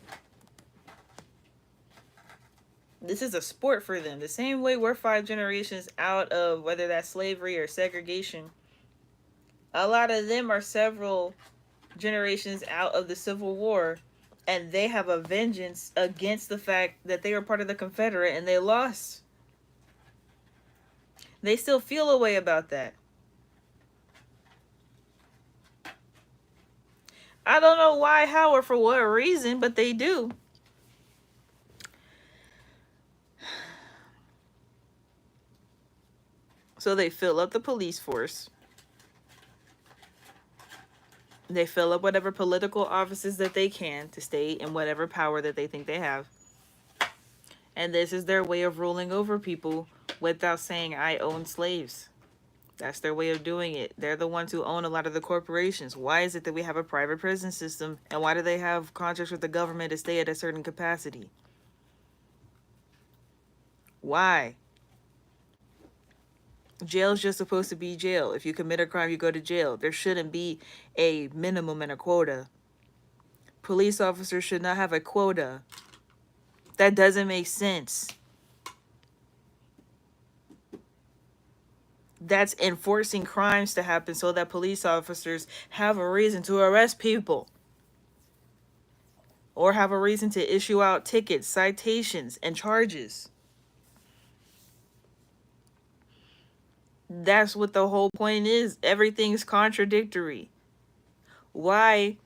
This is a sport for them. The same way we're 5 generations out of whether that's slavery or segregation. A lot of them are several generations out of the Civil War, and they have a vengeance against the fact that they were part of the Confederate and they lost. They still feel a way about that. I don't know why, how, or for what reason, but they do. So they fill up the police force. They fill up whatever political offices that they can to stay in whatever power that they think they have. And this is their way of ruling over people without saying, I own slaves. That's their way of doing it. They're the ones who own a lot of the corporations. Why is it that we have a private prison system? And why do they have contracts with the government to stay at a certain capacity? Why? Jail's just supposed to be jail. If you commit a crime, you go to jail. There shouldn't be a minimum and a quota. Police officers should not have a quota. That doesn't make sense. That's enforcing crimes to happen so that police officers have a reason to arrest people. Or have a reason to issue out tickets, citations, and charges. That's what the whole point is. Everything's contradictory. Why?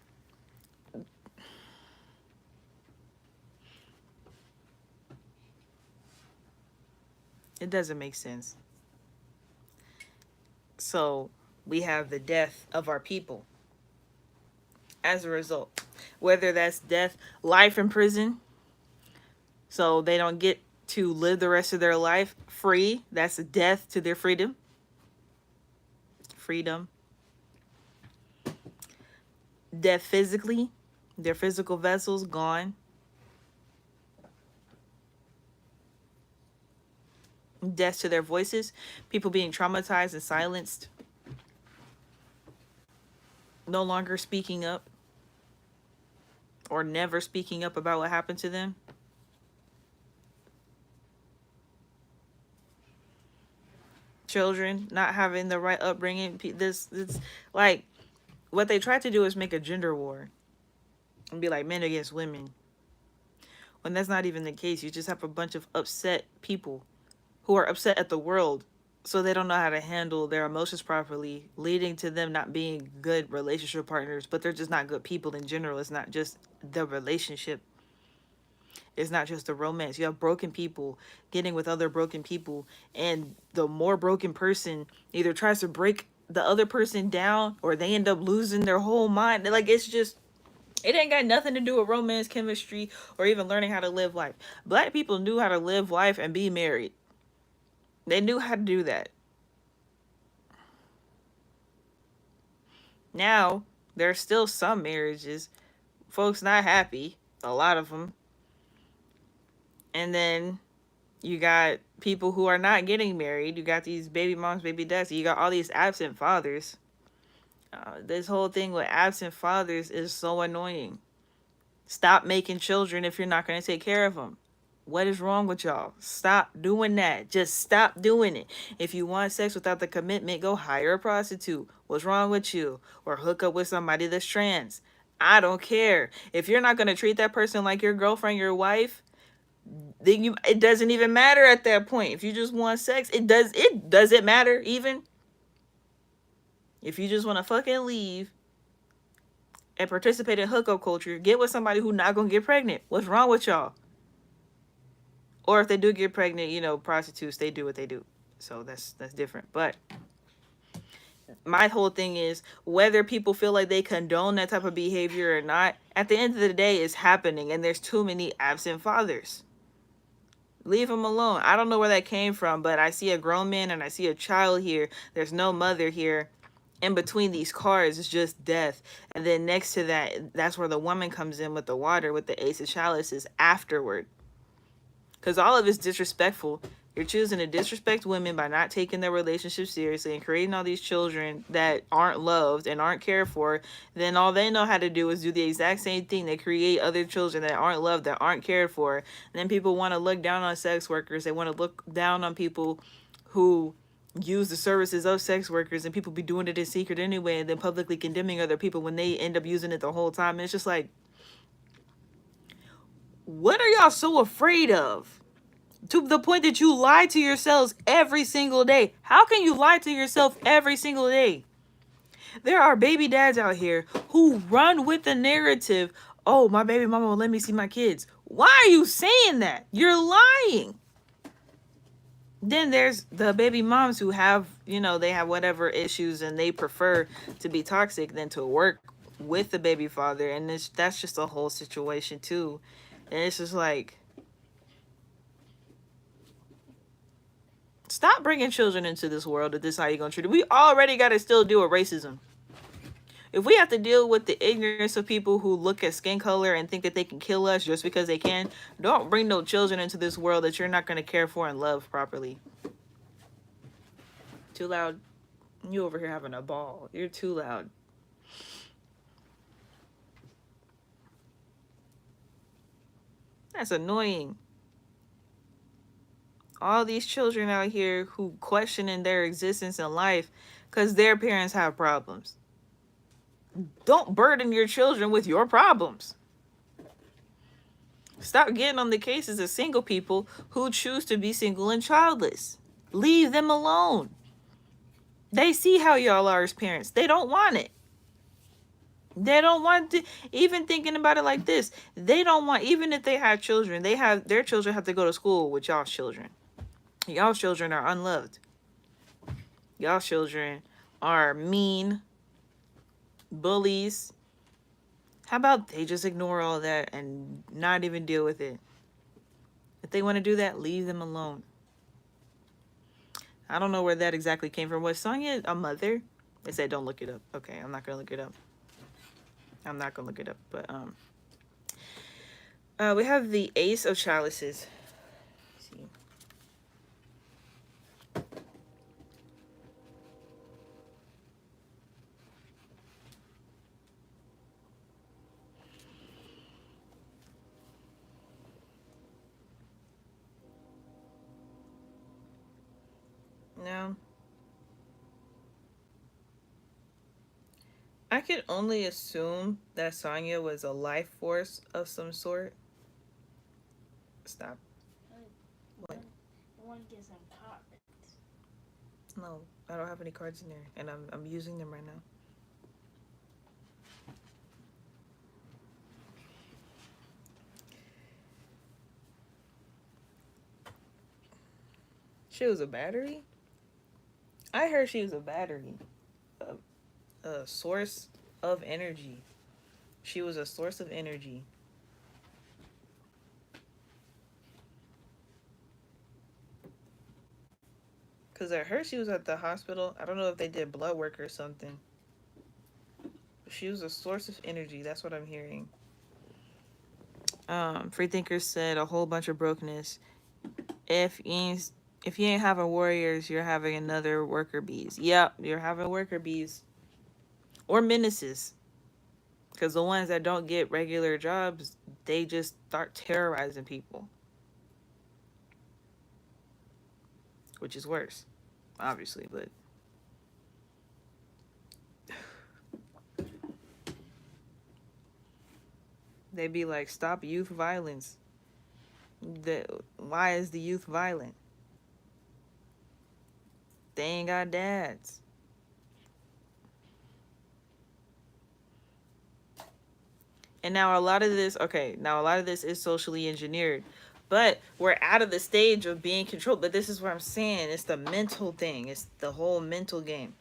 It doesn't make sense. So we have the death of our people as a result. Whether that's death, life in prison, so they don't get to live the rest of their life free. That's a death to their freedom. Death physically, their physical vessels gone. Death to their voices, people being traumatized and silenced, no longer speaking up or never speaking up about what happened to them. Children not having the right upbringing. This like what they tried to do is make a gender war and be like men against women, when that's not even the case. You just have a bunch of upset people who are upset at the world, so they don't know how to handle their emotions properly, leading to them not being good relationship partners. But they're just not good people in general. It's not just the relationship. It's not just the romance. You have broken people getting with other broken people, and the more broken person either tries to break the other person down, or they end up losing their whole mind. Like, it's just, it ain't got nothing to do with romance, chemistry, or even learning how to live life. Black people knew how to live life and be married. They knew how to do that. Now, there's still some marriages, folks not happy, a lot of them. And then you got people who are not getting married. You got these baby moms, baby dads. You got all these absent fathers. This whole thing with absent fathers is so annoying. Stop making children if you're not going to take care of them. What is wrong with y'all? Stop doing that. Just stop doing it. If you want sex without the commitment, go hire a prostitute. What's wrong with you? Or hook up with somebody that's trans. I don't care. If you're not going to treat that person like your girlfriend, your wife, then it doesn't even matter at that point. If you just want sex, it doesn't matter even. If you just want to fucking leave and participate in hookup culture, get with somebody who's not going to get pregnant. What's wrong with y'all? Or if they do get pregnant, prostitutes, they do what they do. So that's different. But my whole thing is, whether people feel like they condone that type of behavior or not, at the end of the day, it's happening, and there's too many absent fathers. Leave them alone. I don't know where that came from, but I see a grown man and I see a child here. There's no mother here. in between these cars is just death. And then next to that, that's where the woman comes in with the water, with the Ace of Chalices afterward. Because all of it's disrespectful. You're choosing to disrespect women by not taking their relationship seriously and creating all these children that aren't loved and aren't cared for. Then all they know how to do is do the exact same thing. They create other children that aren't loved, that aren't cared for. And then people want to look down on sex workers. They want to look down on people who use the services of sex workers, and people be doing it in secret anyway, and then publicly condemning other people when they end up using it the whole time. And it's just like, what are y'all so afraid of? To the point that you lie to yourselves every single day. How can you lie to yourself every single day? There are baby dads out here who run with the narrative, oh, my baby mama will let me see my kids. Why are you saying that? You're lying. Then there's the baby moms who have, they have whatever issues and they prefer to be toxic than to work with the baby father. And that's just a whole situation too. And it's just like, stop bringing children into this world if this is how you're going to treat it. We already got to still deal with racism. If we have to deal with the ignorance of people who look at skin color and think that they can kill us just because they can, don't bring no children into this world that you're not going to care for and love properly. Too loud. You over here having a ball. You're too loud. That's annoying. All these children out here who questioning their existence in life because their parents have problems. Don't burden your children with your problems. Stop getting on the cases of single people who choose to be single and childless. Leave them alone. They see how y'all are as parents. They don't want it. They don't want to, even thinking about it like this, they don't want, even if they have children, their children have to go to school with y'all's children. Y'all's children are unloved. Y'all's children are mean, bullies. How about they just ignore all that and not even deal with it? If they want to do that, leave them alone. I don't know where that exactly came from. Was Sonya a mother? They said don't look it up. Okay, I'm not gonna look it up. But we have the Ace of Chalices. Let's see. Now, I could only assume that Sonya was a life force of some sort. Stop. What? I want to get some cards. No, I don't have any cards in there, and I'm using them right now. She was a battery? I heard she was a battery. A source of energy. She was a source of energy. Because I heard she was at the hospital. I don't know if they did blood work or something. She was a source of energy. That's what I'm hearing. Freethinkers said a whole bunch of brokenness. If you ain't having warriors, you're having another worker bees. Yep, you're having worker bees. Or menaces. Because the ones that don't get regular jobs, they just start terrorizing people. Which is worse, obviously, but... They be like, stop youth violence. Why is the youth violent? They ain't got dads. And now a lot of this is socially engineered. But we're out of the stage of being controlled. But this is what I'm saying. It's the mental thing. It's the whole mental game.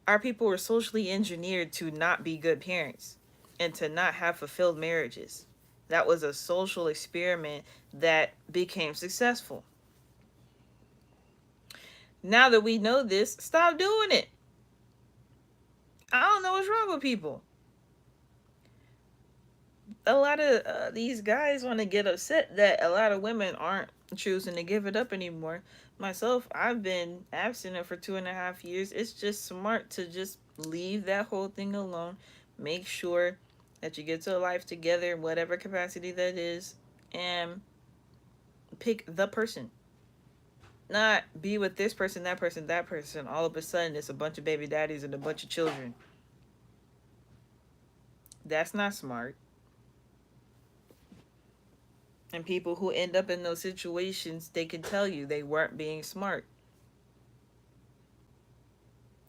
Our people were socially engineered to not be good parents and to not have fulfilled marriages. That was a social experiment that became successful. Now that we know this, stop doing it. I don't know what's wrong with people. A lot of these guys want to get upset that a lot of women aren't choosing to give it up anymore. Myself, I've been abstinent for 2.5 years. It's just smart to just leave that whole thing alone. Make sure that you get to a life together in whatever capacity that is, and pick the person. Not be with this person, that person, that person. All of a sudden, it's a bunch of baby daddies and a bunch of children. That's not smart. And people who end up in those situations, they can tell you they weren't being smart.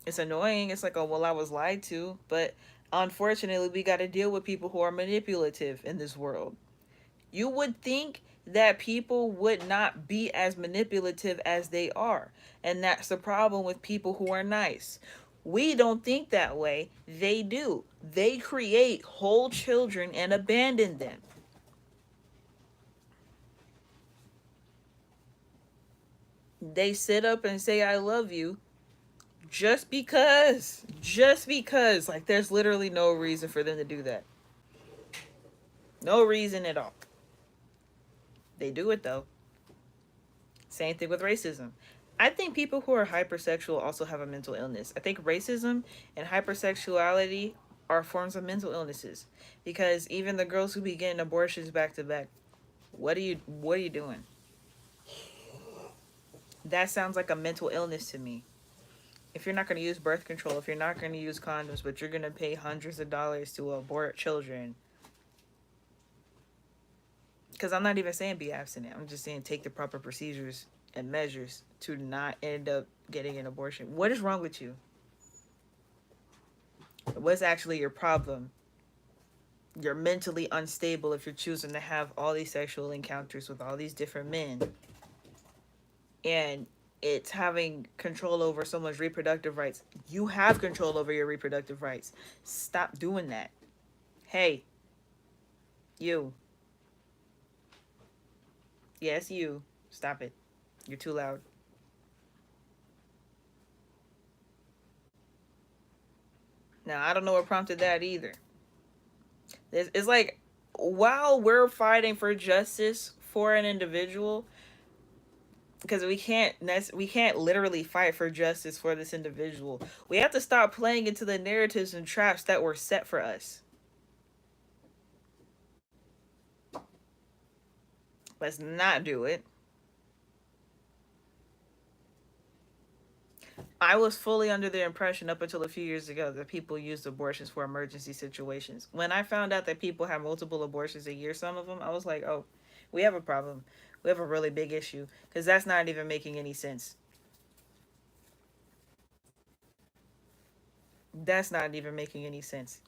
It's annoying. It's like, oh, well, I was lied to. But unfortunately, we got to deal with people who are manipulative in this world. You would think that people would not be as manipulative as they are. And that's the problem with people who are nice. We don't think that way. They do. They create whole children and abandon them. They sit up and say, I love you, just because. Just because. Like, there's literally no reason for them to do that. No reason at all. They do it, though. Same thing with racism. I think people who are hypersexual also have a mental illness. I think racism and hypersexuality are forms of mental illnesses, because even the girls who be getting abortions back to back, what are you doing? That sounds like a mental illness to me. If you're not going to use birth control, if you're not going to use condoms, but you're going to pay hundreds of dollars to abort children, because I'm not even saying be abstinent, I'm just saying take the proper procedures and measures to not end up getting an abortion. What is wrong with you? What's actually your problem? You're mentally unstable if you're choosing to have all these sexual encounters with all these different men, and it's having control over someone's reproductive rights. You have control over your reproductive rights. Stop doing that. Hey, you. Yes, you. Stop it. You're too loud. Now, I don't know what prompted that either. It's like, while we're fighting for justice for an individual, because we can't literally fight for justice for this individual. We have to stop playing into the narratives and traps that were set for us. Let's not do it. I was fully under the impression up until a few years ago that people used abortions for emergency situations. When I found out that people have multiple abortions a year, some of them, I was like, oh, we have a problem. We have a really big issue, because that's not even making any sense. That's not even making any sense.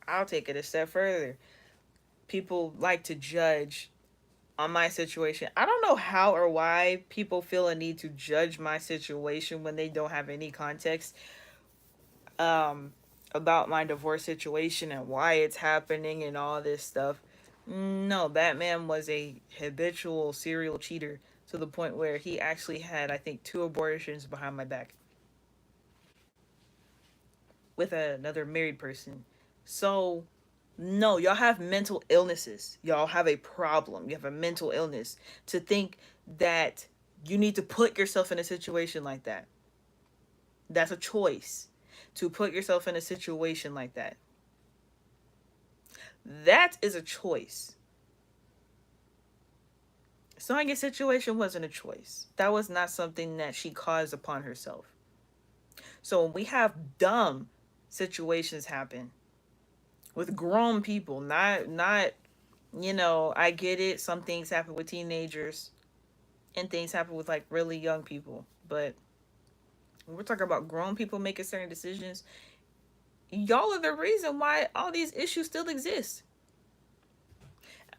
I'll take it a step further. People like to judge on my situation. I don't know how or why people feel a need to judge my situation when they don't have any context um about my divorce situation and why it's happening and all this stuff. No, that man was a habitual serial cheater to the point where he actually had, I think, two abortions behind my back with another married person. So, no, y'all have mental illnesses. Y'all have a problem. You have a mental illness to think that you need to put yourself in a situation like that. That's a choice, to put yourself in a situation like that. That is a choice. Sonia's situation wasn't a choice. That was not something that she caused upon herself. So when we have dumb situations happen with grown people, not I get it. Some things happen with teenagers and things happen with like really young people, but when we're talking about grown people making certain decisions, y'all are the reason why all these issues still exist.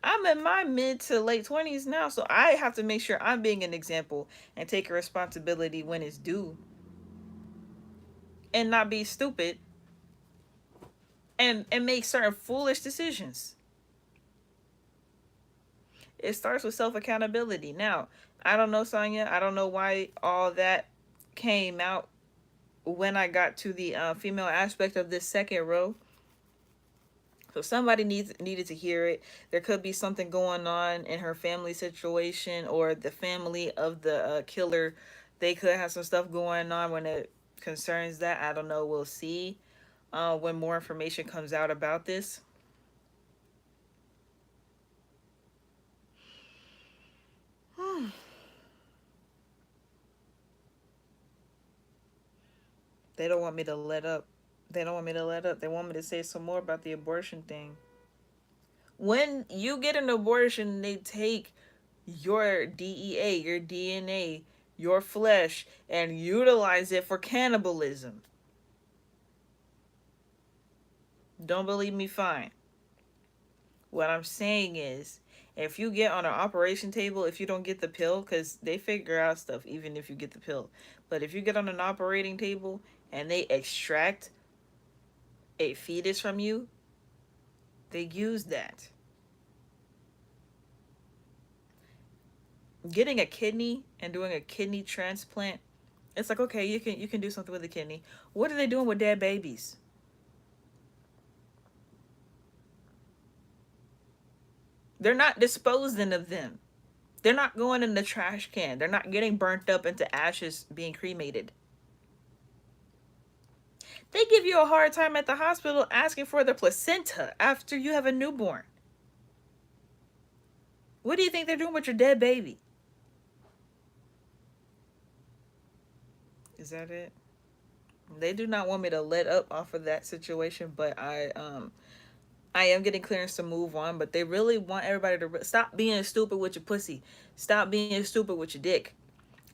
I'm in my mid to late 20s now, so I have to make sure I'm being an example and take a responsibility when it's due, and not be stupid and make certain foolish decisions. It starts with self accountability. Now, I don't know, Sonya. I don't know why all that came out when I got to the female aspect of this second row. So somebody needed to hear it. There could be something going on in her family situation or the family of the killer. They could have some stuff going on when it concerns that. I don't know. We'll see when more information comes out about this. They don't want me to let up. They don't want me to let up. They want me to say some more about the abortion thing. When you get an abortion, they take your DEA, your DNA, your flesh, and utilize it for cannibalism. Don't believe me? Fine. What I'm saying is, if you get on an operation table, if you don't get the pill, because they figure out stuff even if you get the pill, but if you get on an operating table and they extract a fetus from you, they use that. Getting a kidney and doing a kidney transplant, it's like, okay, you can do something with the kidney. What are they doing with dead babies? They're not disposing of them. They're not going in the trash can. They're not getting burnt up into ashes being cremated. They give you a hard time at the hospital asking for the placenta after you have a newborn. What do you think they're doing with your dead baby? Is that it? They do not want me to let up off of that situation, but I am getting clearance to move on, but they really want everybody to stop being stupid with your pussy. Stop being stupid with your dick.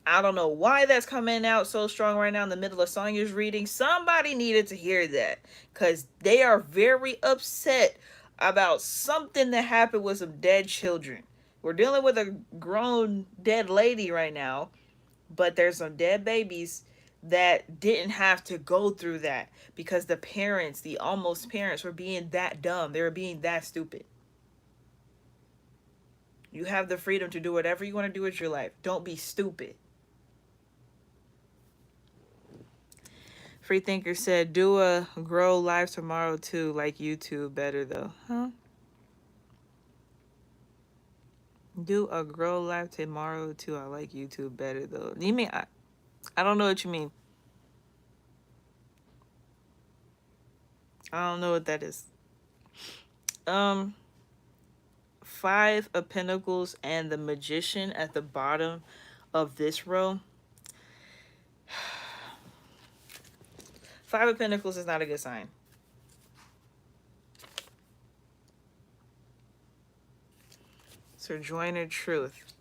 I don't know why that's coming out so strong right now in the middle of Sonya's reading. Somebody needed to hear that because they are very upset about something that happened with some dead children. We're dealing with a grown dead lady right now, but there's some dead babies that didn't have to go through that because the parents, the almost parents, were being that dumb. They were being that stupid. You have the freedom to do whatever you want to do with your life. Don't be stupid. Freethinker said, do a grow live tomorrow too, like YouTube better though. Huh? Do a grow live tomorrow too. I like YouTube better though. You mean I don't know what you mean. I don't know what that is. Um, Five of Pentacles and the Magician at the bottom of this row. Five of Pentacles is not a good sign. So Joiner Truth.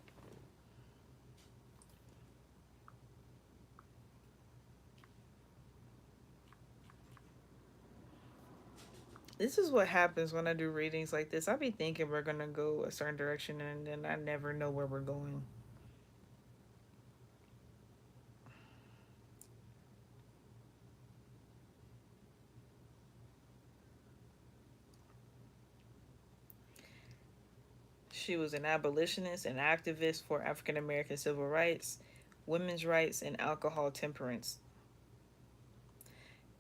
This is what happens when I do readings like this. I be thinking we're gonna go a certain direction and then I never know where we're going. She was an abolitionist and activist for African American civil rights, women's rights, and alcohol temperance.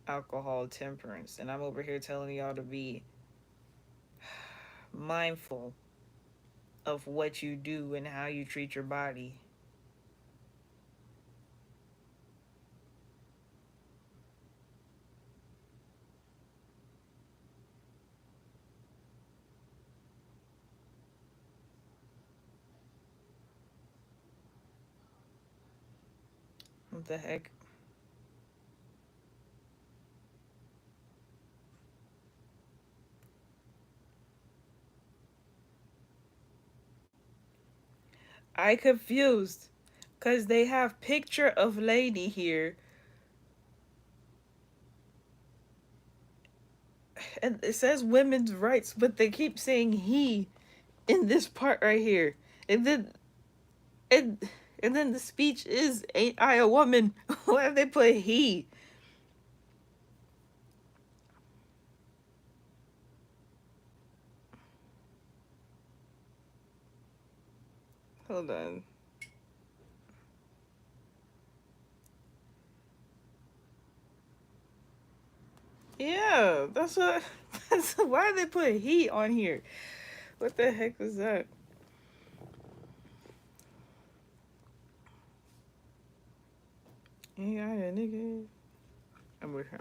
Alcohol temperance. And I'm over here telling y'all to be mindful of what you do and how you treat your body. What the heck? I confused because they have picture of lady here and it says women's rights, but they keep saying he in this part right here. And then and and then the speech is ain't I a woman? Why have they put he? Hold on. Yeah, that's what. That's why they put heat on here. What the heck was that? Yeah, nigga. I'm with her.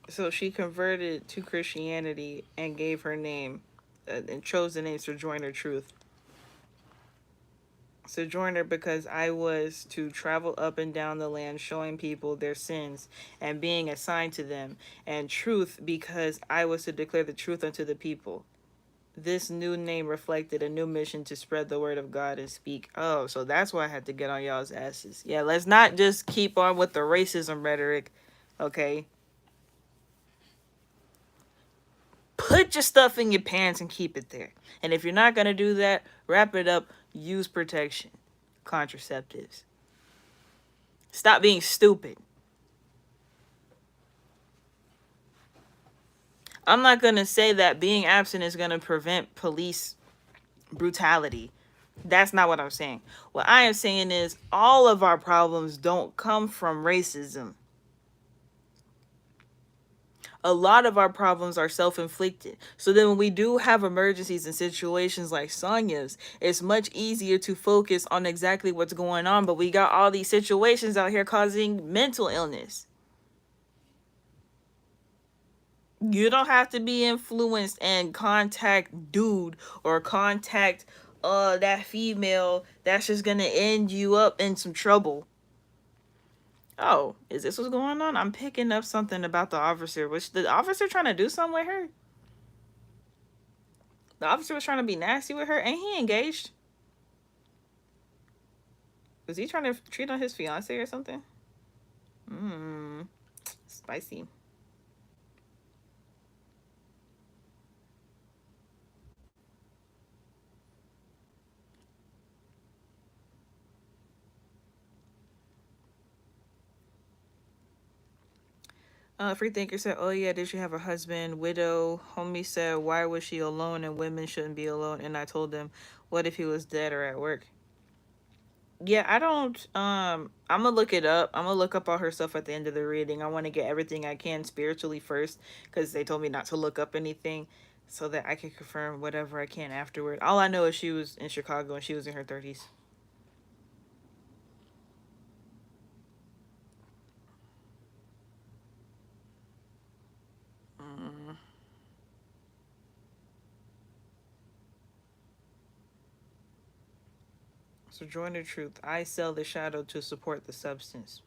So she converted to Christianity and gave her name, and chose the name Sojourner Truth. Sojourner because I was to travel up and down the land showing people their sins and being assigned to them, and truth because I was to declare the truth unto the people. This new name reflected a new mission to spread the word of God and speak. Oh, so that's why I had to get on y'all's asses. Yeah, let's not just keep on with the racism rhetoric, okay? Put your stuff in your pants and keep it there. And if you're not going to do that, wrap it up, use protection, contraceptives. Stop being stupid. I'm not going to say that being absent is going to prevent police brutality. That's not what I'm saying. What I am saying is all of our problems don't come from racism. A lot of our problems are self-inflicted. So then when we do have emergencies and situations like Sonya's, it's much easier to focus on exactly what's going on. But we got all these situations out here causing mental illness. You don't have to be influenced and contact dude or contact that female that's just gonna end you up in some trouble. Oh, is this what's going on? I'm picking up something about the officer. Was the officer trying to do something with her? The officer was trying to be nasty with her. Ain't he engaged? Was he trying to cheat on his fiance or something? Mmm, spicy. Free Thinker said, "Oh yeah, did she have a husband, widow?" Homie said, "Why was she alone and women shouldn't be alone?" And I told them, "What if he was dead or at work?" Yeah, I don't. I'm gonna look it up. I'm gonna look up all her stuff at the end of the reading. I want to get everything I can spiritually first, because they told me not to look up anything, so that I can confirm whatever I can afterward. All I know is she was in Chicago and she was in her 30s. Mm. So join the truth. I sell the shadow to support the substance.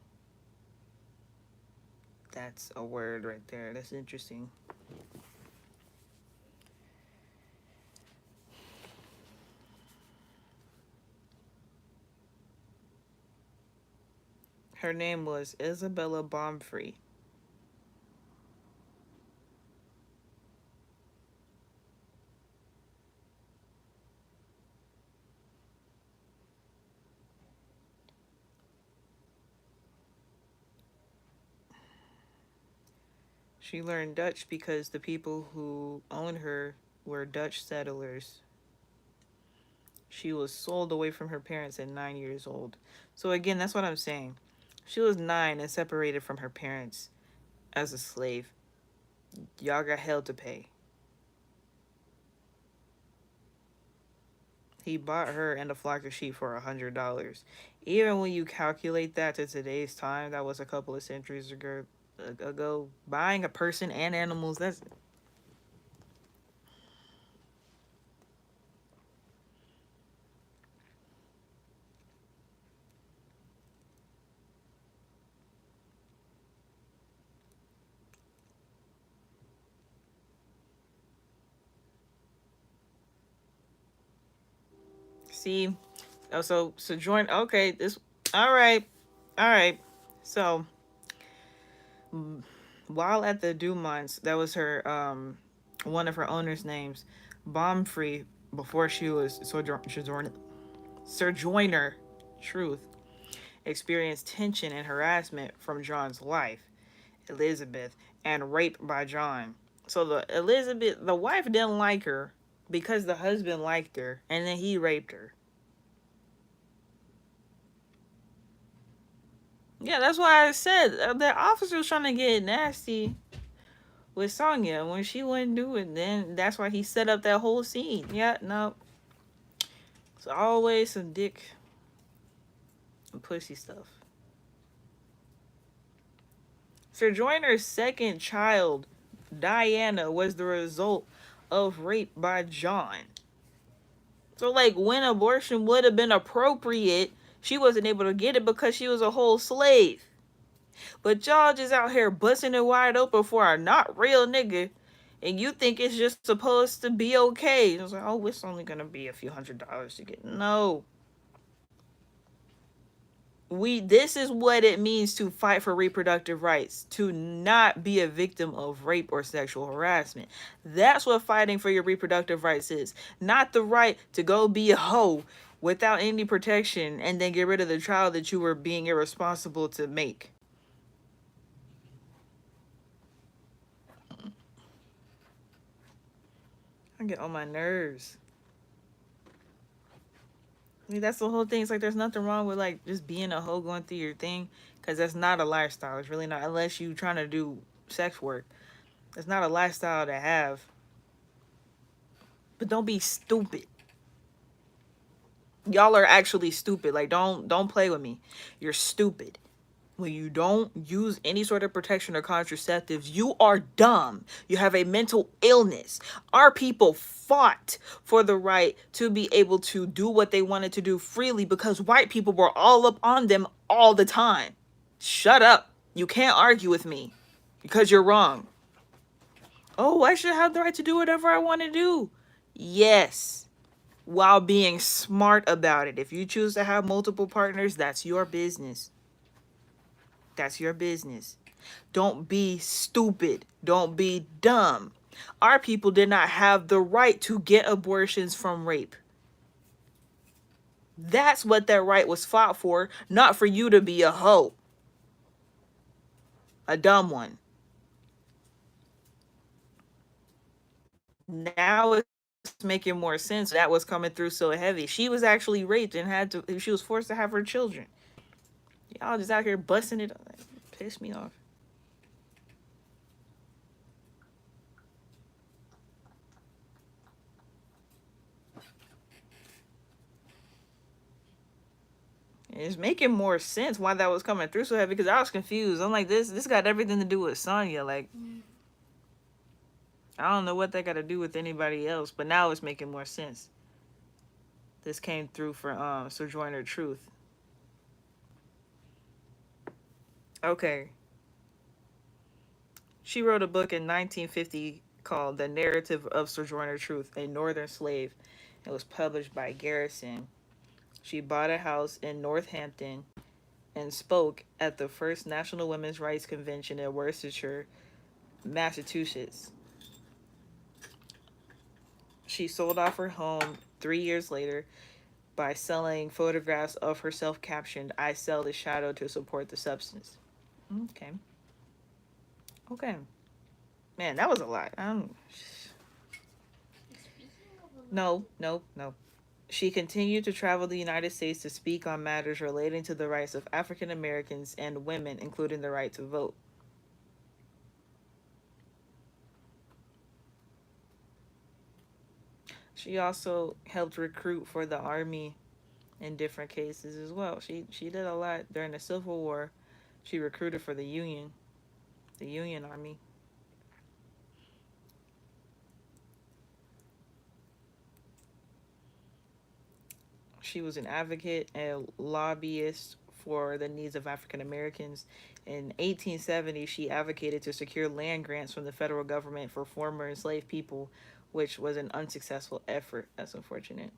That's a word right there. That's interesting. Her name was Isabella Baumfree. She learned Dutch because the people who owned her were Dutch settlers. She was sold away from her parents at 9 years old. So again, that's what I'm saying. She was 9 and separated from her parents as a slave. Y'all got hell to pay. He bought her and a flock of sheep for $100. Even when you calculate that to today's time, that was a couple of centuries ago. Buying a person and animals, that's see. Oh, so join. Okay, this. All right, all right. So while at the Dumonts, that was her one of her owner's names, Bombfree, before she was Sojourner Truth, experienced tension and harassment from John's wife, Elizabeth, and rape by John. So the wife didn't like her because the husband liked her, and then he raped her. Yeah, that's why I said the officer was trying to get nasty with Sonya when she wouldn't do it. Then that's why he set up that whole scene. Yeah, no, it's always some dick and pussy stuff. Sir Joyner's second child, Diana, was the result of rape by John. So, like, when abortion would have been appropriate, she wasn't able to get it because she was a whole slave. But y'all just out here busting it wide open for a not real nigga, and you think it's just supposed to be okay. It's like, oh, it's only gonna be a few $100s to get. No. This is what it means to fight for reproductive rights, to not be a victim of rape or sexual harassment. That's what fighting for your reproductive rights is. Not the right to go be a hoe without any protection and then get rid of the child that you were being irresponsible to make. I get on my nerves. I mean, that's the whole thing. It's like there's nothing wrong with like just being a hoe going through your thing, because that's not a lifestyle. It's really not, unless you trying to do sex work. It's not a lifestyle to have. But don't be stupid. Y'all are actually stupid. Like don't play with me. You're stupid. When you don't use any sort of protection or contraceptives, you are dumb. You have a mental illness. Our people fought for the right to be able to do what they wanted to do freely because white people were all up on them all the time. Shut up. You can't argue with me because you're wrong. Oh, I should have the right to do whatever I want to do. Yes, while being smart about it. If you choose to have multiple partners, that's your business. That's your business. Don't be stupid. Don't be dumb. Our people did not have the right to get abortions from rape. That's what that right was fought for, not for you to be a hoe. A dumb one. Now it's making more sense. That was coming through so heavy. She was actually raped and she was forced to have her children. Y'all just out here busting it. Piss me off. It's making more sense why that was coming through so heavy, because I was confused. I'm like, this got everything to do with Sonya. Like, I don't know what that got to do with anybody else, but now it's making more sense. This came through for Sojourner Truth. Okay. She wrote a book in 1950 called The Narrative of Sojourner Truth, a Northern Slave. It was published by Garrison. She bought a house in Northampton and spoke at the first National Women's Rights Convention in Worcester, Massachusetts. She sold off her home 3 years later by selling photographs of herself captioned, "I sell the shadow to support the substance." Okay. Okay. Man, that was a lot. No. She continued to travel the United States to speak on matters relating to the rights of African Americans and women, including the right to vote. She also helped recruit for the Army in different cases as well. She did a lot during the Civil War. She recruited for the Union Army. She was an advocate and lobbyist for the needs of African Americans. In 1870, she advocated to secure land grants from the federal government for former enslaved people, which was an unsuccessful effort. That's unfortunate.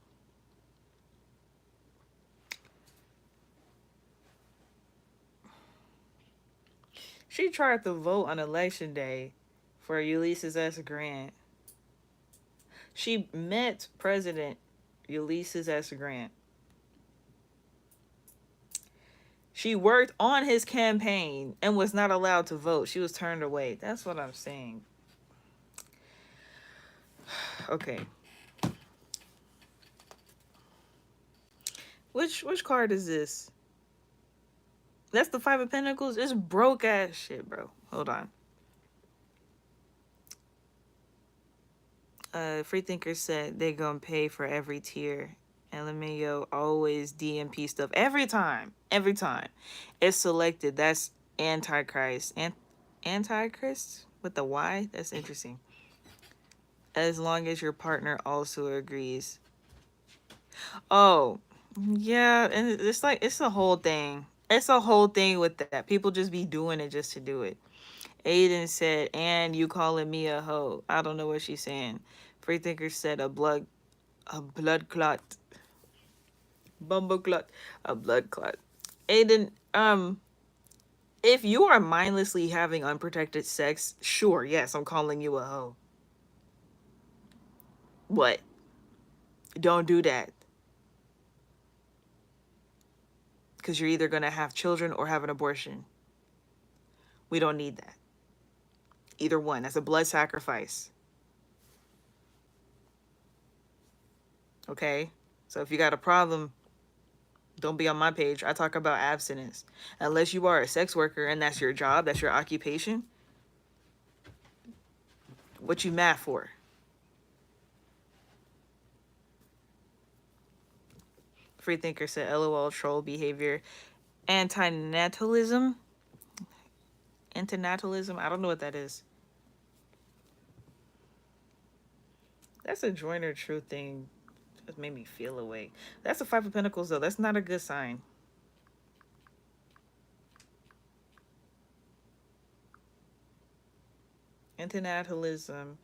She tried to vote on election day for Ulysses S. Grant. She met President Ulysses S. Grant. She worked on his campaign and was not allowed to vote. She was turned away. That's what I'm saying. Okay. Which card is this? That's the Five of Pentacles? It's broke ass shit, bro. Hold on. Freethinker said they gonna pay for every tier. LMAO always DMP stuff every time. Every time. It's selected. That's Antichrist. Antichrist with the Y? That's interesting. As long as your partner also agrees. Oh, yeah, and it's like it's a whole thing. It's a whole thing with that. People just be doing it just to do it. Aiden said, and you calling me a hoe. I don't know what she's saying. Freethinker said a blood clot. Bumble clot. A blood clot. Aiden, if you are mindlessly having unprotected sex, sure, yes, I'm calling you a hoe. What? Don't do that. Because you're either going to have children or have an abortion. We don't need that. Either one. That's a blood sacrifice. Okay? So if you got a problem, don't be on my page. I talk about abstinence. Unless you are a sex worker and that's your job, that's your occupation. What you mad for? Freethinker said, LOL, troll behavior. Antinatalism? Antinatalism? I don't know what that is. That's a Joiner Truth thing. Just made me feel away. That's a Five of Pentacles, though. That's not a good sign. Antinatalism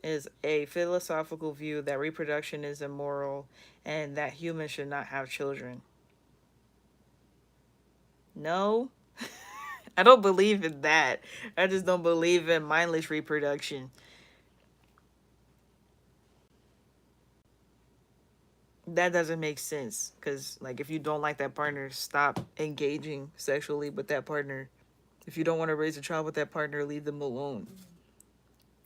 is a philosophical view that reproduction is immoral and that humans should not have children. No, I don't believe in that. I just don't believe in mindless reproduction. That doesn't make sense because, like, if you don't like that partner, stop engaging sexually with that partner. If you don't want to raise a child with that partner, leave them alone.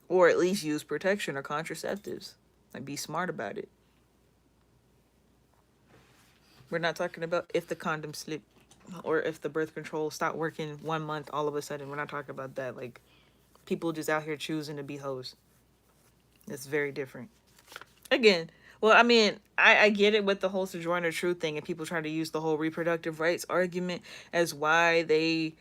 Or at least use protection or contraceptives. Like, be smart about it. We're not talking about if the condom slip or if the birth control stopped working 1 month all of a sudden. We're not talking about that. Like, people just out here choosing to be hoes. It's very different. Again, well, I mean, I get it with the whole Sojourner Truth thing, and people trying to use the whole reproductive rights argument as why they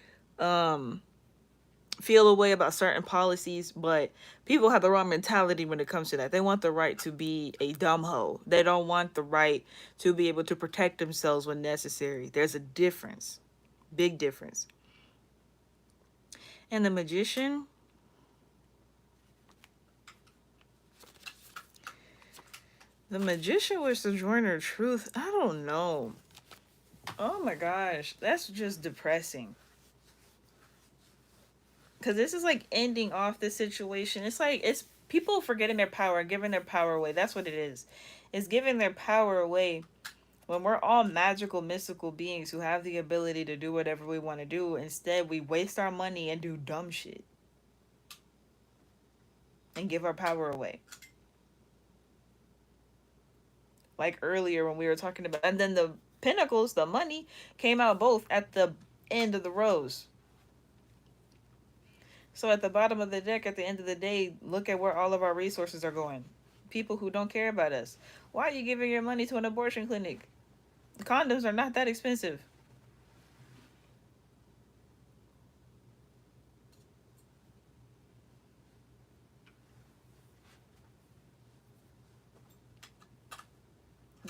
feel a way about certain policies, but people have the wrong mentality when it comes to that. They want the right to be a dumb hoe. They don't want the right to be able to protect themselves when necessary. There's a difference. Big difference. And the Magician. The Magician with Sojourner Truth. I don't know. Oh my gosh. That's just depressing. Because this is like ending off the situation. It's like it's people forgetting their power, giving their power away. That's what it is. It's giving their power away when we're all magical, mystical beings who have the ability to do whatever we want to do. Instead, we waste our money and do dumb shit and give our power away. Like earlier when we were talking about, and then the Pentacles, the money, came out both at the end of the rows. So at the bottom of the deck, at the end of the day, look at where all of our resources are going. People who don't care about us. Why are you giving your money to an abortion clinic? Condoms are not that expensive.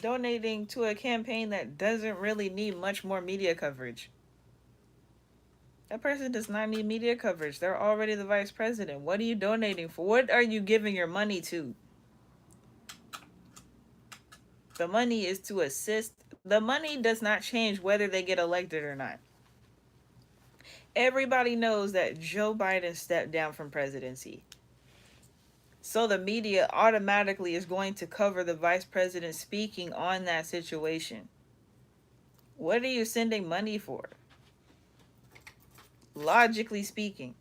Donating to a campaign that doesn't really need much more media coverage. That person does not need media coverage. They're already the vice president. What are you donating for? What are you giving your money to? The money is to assist. The money does not change whether they get elected or not. Everybody knows that Joe Biden stepped down from presidency. So the media automatically is going to cover the vice president speaking on that situation. What are you sending money for? Logically speaking.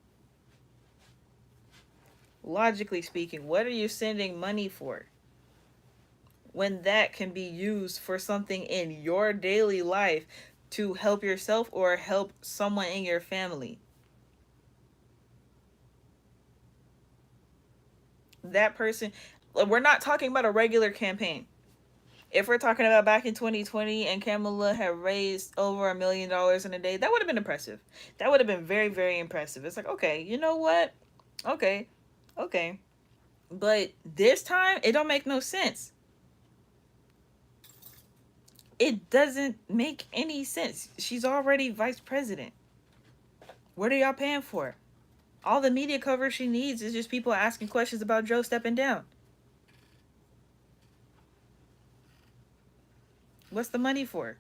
Logically speaking, what are you sending money for when that can be used for something in your daily life to help yourself or help someone in your family? That person, we're not talking about a regular campaign. If we're talking about back in 2020 and Kamala had raised over $1 million in a day, that would have been impressive. That would have been very, very impressive. It's like, okay, you know what? Okay, okay. But this time, it don't make no sense. It doesn't make any sense. She's already vice president. What are y'all paying for? All the media coverage she needs is just people asking questions about Joe stepping down. What's the money for?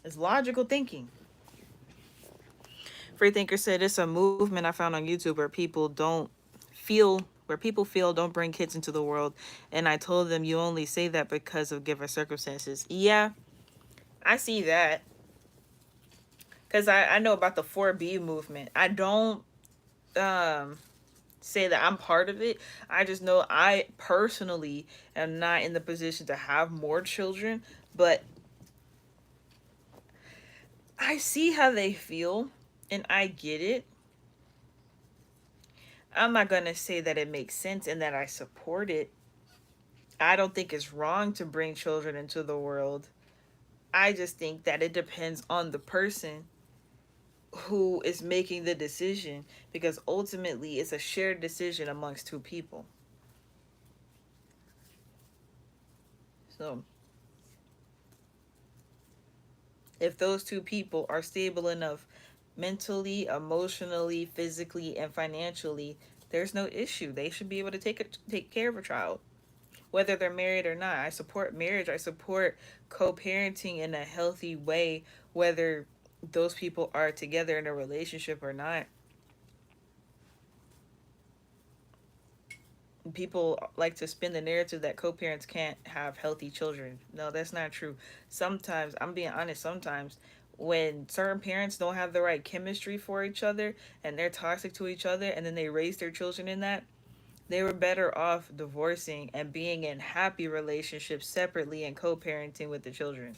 It's logical thinking. Freethinker said it's a movement I found on YouTube where people feel don't bring kids into the world, and I told them you only say that because of given circumstances. Yeah, I see that. Because I know about the 4B movement. I don't say that I'm part of it. I just know I personally am not in the position to have more children, but I see how they feel and I get it. I'm not going to say that it makes sense and that I support it. I don't think it's wrong to bring children into the world. I just think that it depends on the person who is making the decision, because ultimately it's a shared decision amongst two people. So if those two people are stable enough mentally, emotionally, physically, and financially, there's no issue. They should be able to take care of a child, whether they're married or not. I support marriage. I support co-parenting in a healthy way, whether those people are together in a relationship or not. People like to spin the narrative that co-parents can't have healthy children. No, that's not true. Sometimes, I'm being honest, sometimes when certain parents don't have the right chemistry for each other and they're toxic to each other and then they raise their children in that, they were better off divorcing and being in happy relationships separately and co-parenting with the children.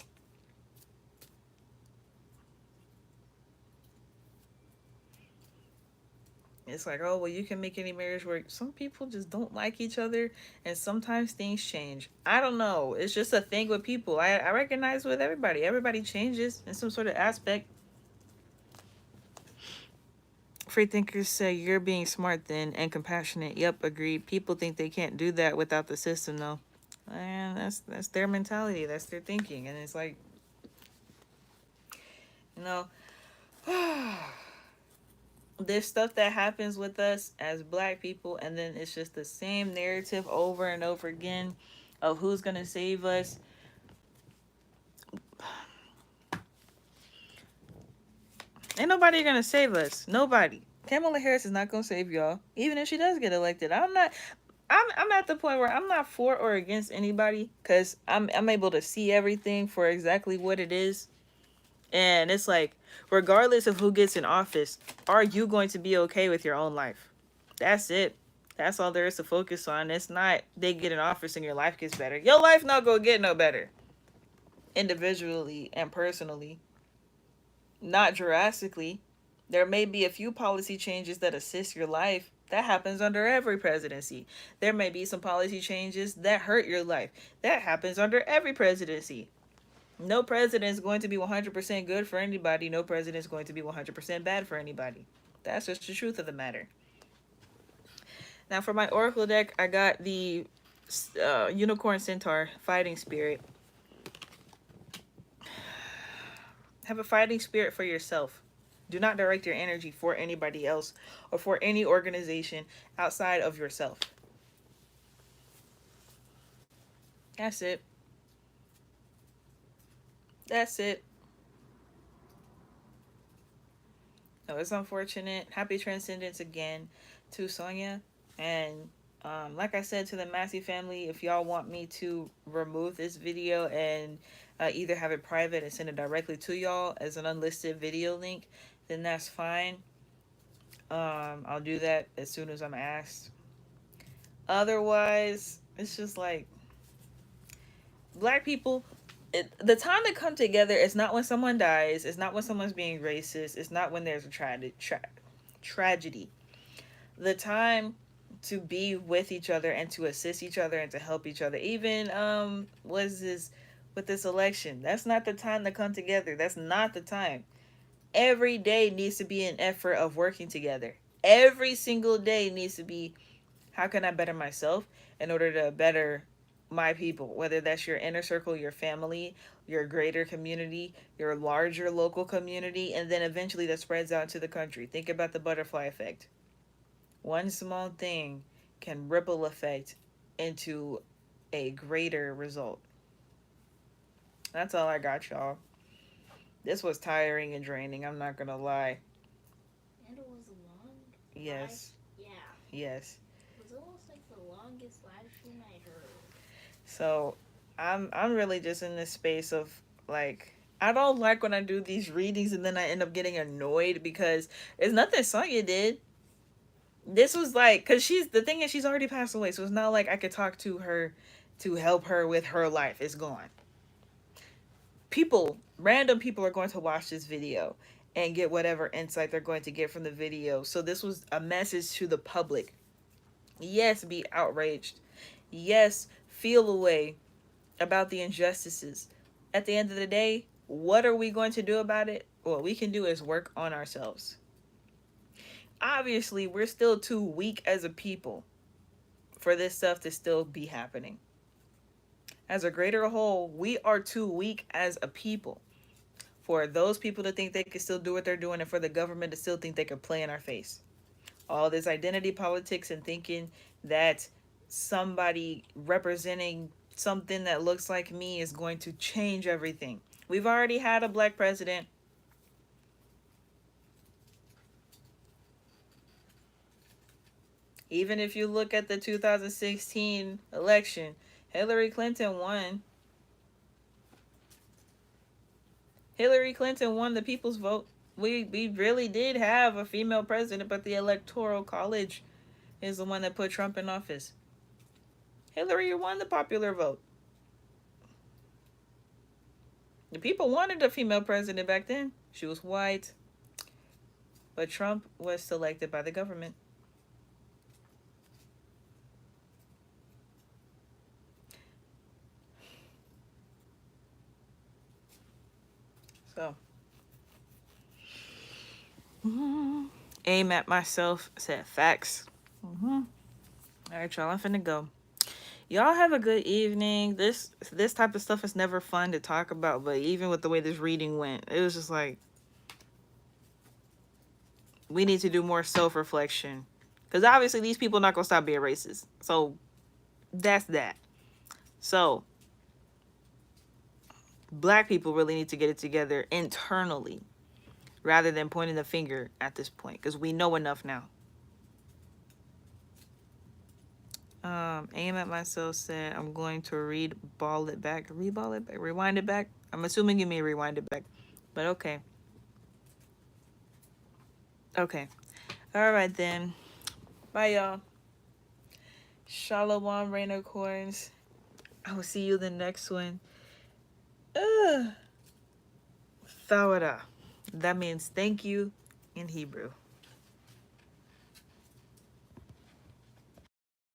It's like, oh, well, you can make any marriage work. Some people just don't like each other, and sometimes things change. I don't know. It's just a thing with people. I recognize with everybody. Everybody changes in some sort of aspect. Free thinkers say you're being smart then and compassionate. Yep, agreed. People think they can't do that without the system, though. And that's their mentality. That's their thinking, and it's like, you know. There's stuff that happens with us as black people, and then it's just the same narrative over and over again of who's gonna save us. Ain't nobody gonna save us. Nobody. Kamala Harris is not gonna save y'all, even if she does get elected. I'm at the point where I'm not for or against anybody, because I'm able to see everything for exactly what it is. And it's like, regardless of who gets in office, are you going to be okay with your own life? That's it. That's all there is to focus on. It's not they get in office and your life gets better. Your life not gonna get no better. Individually and personally. Not drastically. There may be a few policy changes that assist your life. That happens under every presidency. There may be some policy changes that hurt your life. That happens under every presidency. No president is going to be 100% good for anybody. No president is going to be 100% bad for anybody. That's just the truth of the matter. Now, for my Oracle deck, I got the Unicorn Centaur Fighting Spirit. Have a fighting spirit for yourself. Do not direct your energy for anybody else or for any organization outside of yourself. That's it. That's it. No, it's unfortunate. Happy Transcendence again to Sonia. And like I said to the Massey family, if y'all want me to remove this video and either have it private and send it directly to y'all as an unlisted video link, then that's fine. I'll do that as soon as I'm asked. Otherwise, it's just like black people. The time to come together is not when someone dies. It's not when someone's being racist. It's not when there's a tragedy. The time to be with each other and to assist each other and to help each other. Even was this with this election? That's not the time to come together. That's not the time. Every day needs to be an effort of working together. Every single day needs to be, how can I better myself in order to better my people, whether that's your inner circle, your family, your greater community, your larger local community, and then eventually that spreads out to the country. Think about the butterfly effect. One small thing can ripple effect into a greater result. That's all I got, y'all. This was tiring and draining, I'm not gonna lie. And it was long. Yes. Yeah. Yes. It was almost like the longest live stream I heard. So I'm really just in this space of like, I don't like when I do these readings and then I end up getting annoyed because it's nothing Sonya did. This was like, cause she's, the thing is she's already passed away, so it's not like I could talk to her to help her with her life. It's gone. People, random people are going to watch this video and get whatever insight they're going to get from the video. So this was a message to the public. Yes, be outraged. Yes, feel a way about the injustices. At the end of the day, what are we going to do about it? What we can do is work on ourselves. Obviously, we're still too weak as a people for this stuff to still be happening. As a greater whole, we are too weak as a people for those people to think they can still do what they're doing and for the government to still think they can play in our face. All this identity politics and thinking that somebody representing something that looks like me is going to change everything. We've already had a black president. Even if you look at the 2016 election, Hillary Clinton won. Hillary Clinton won the people's vote. We really did have a female president, but the Electoral College is the one that put Trump in office. Hillary won the popular vote. The people wanted a female president back then. She was white. But Trump was selected by the government. So, aim at myself, said facts. All right, y'all, I'm finna go. Y'all have a good evening. This type of stuff is never fun to talk about, but even with the way this reading went, it was just like, we need to do more self-reflection. Because obviously these people are not going to stop being racist. So, that's that. So, black people really need to get it together internally rather than pointing the finger at this point, because we know enough now. Aim at myself said, I'm going to reball it back. Reball it back? Rewind it back? I'm assuming you mean rewind it back. But okay. Okay. Alright then. Bye, y'all. Shalom, Rainer Corns. I will see you the next one. Thawada. That means thank you in Hebrew.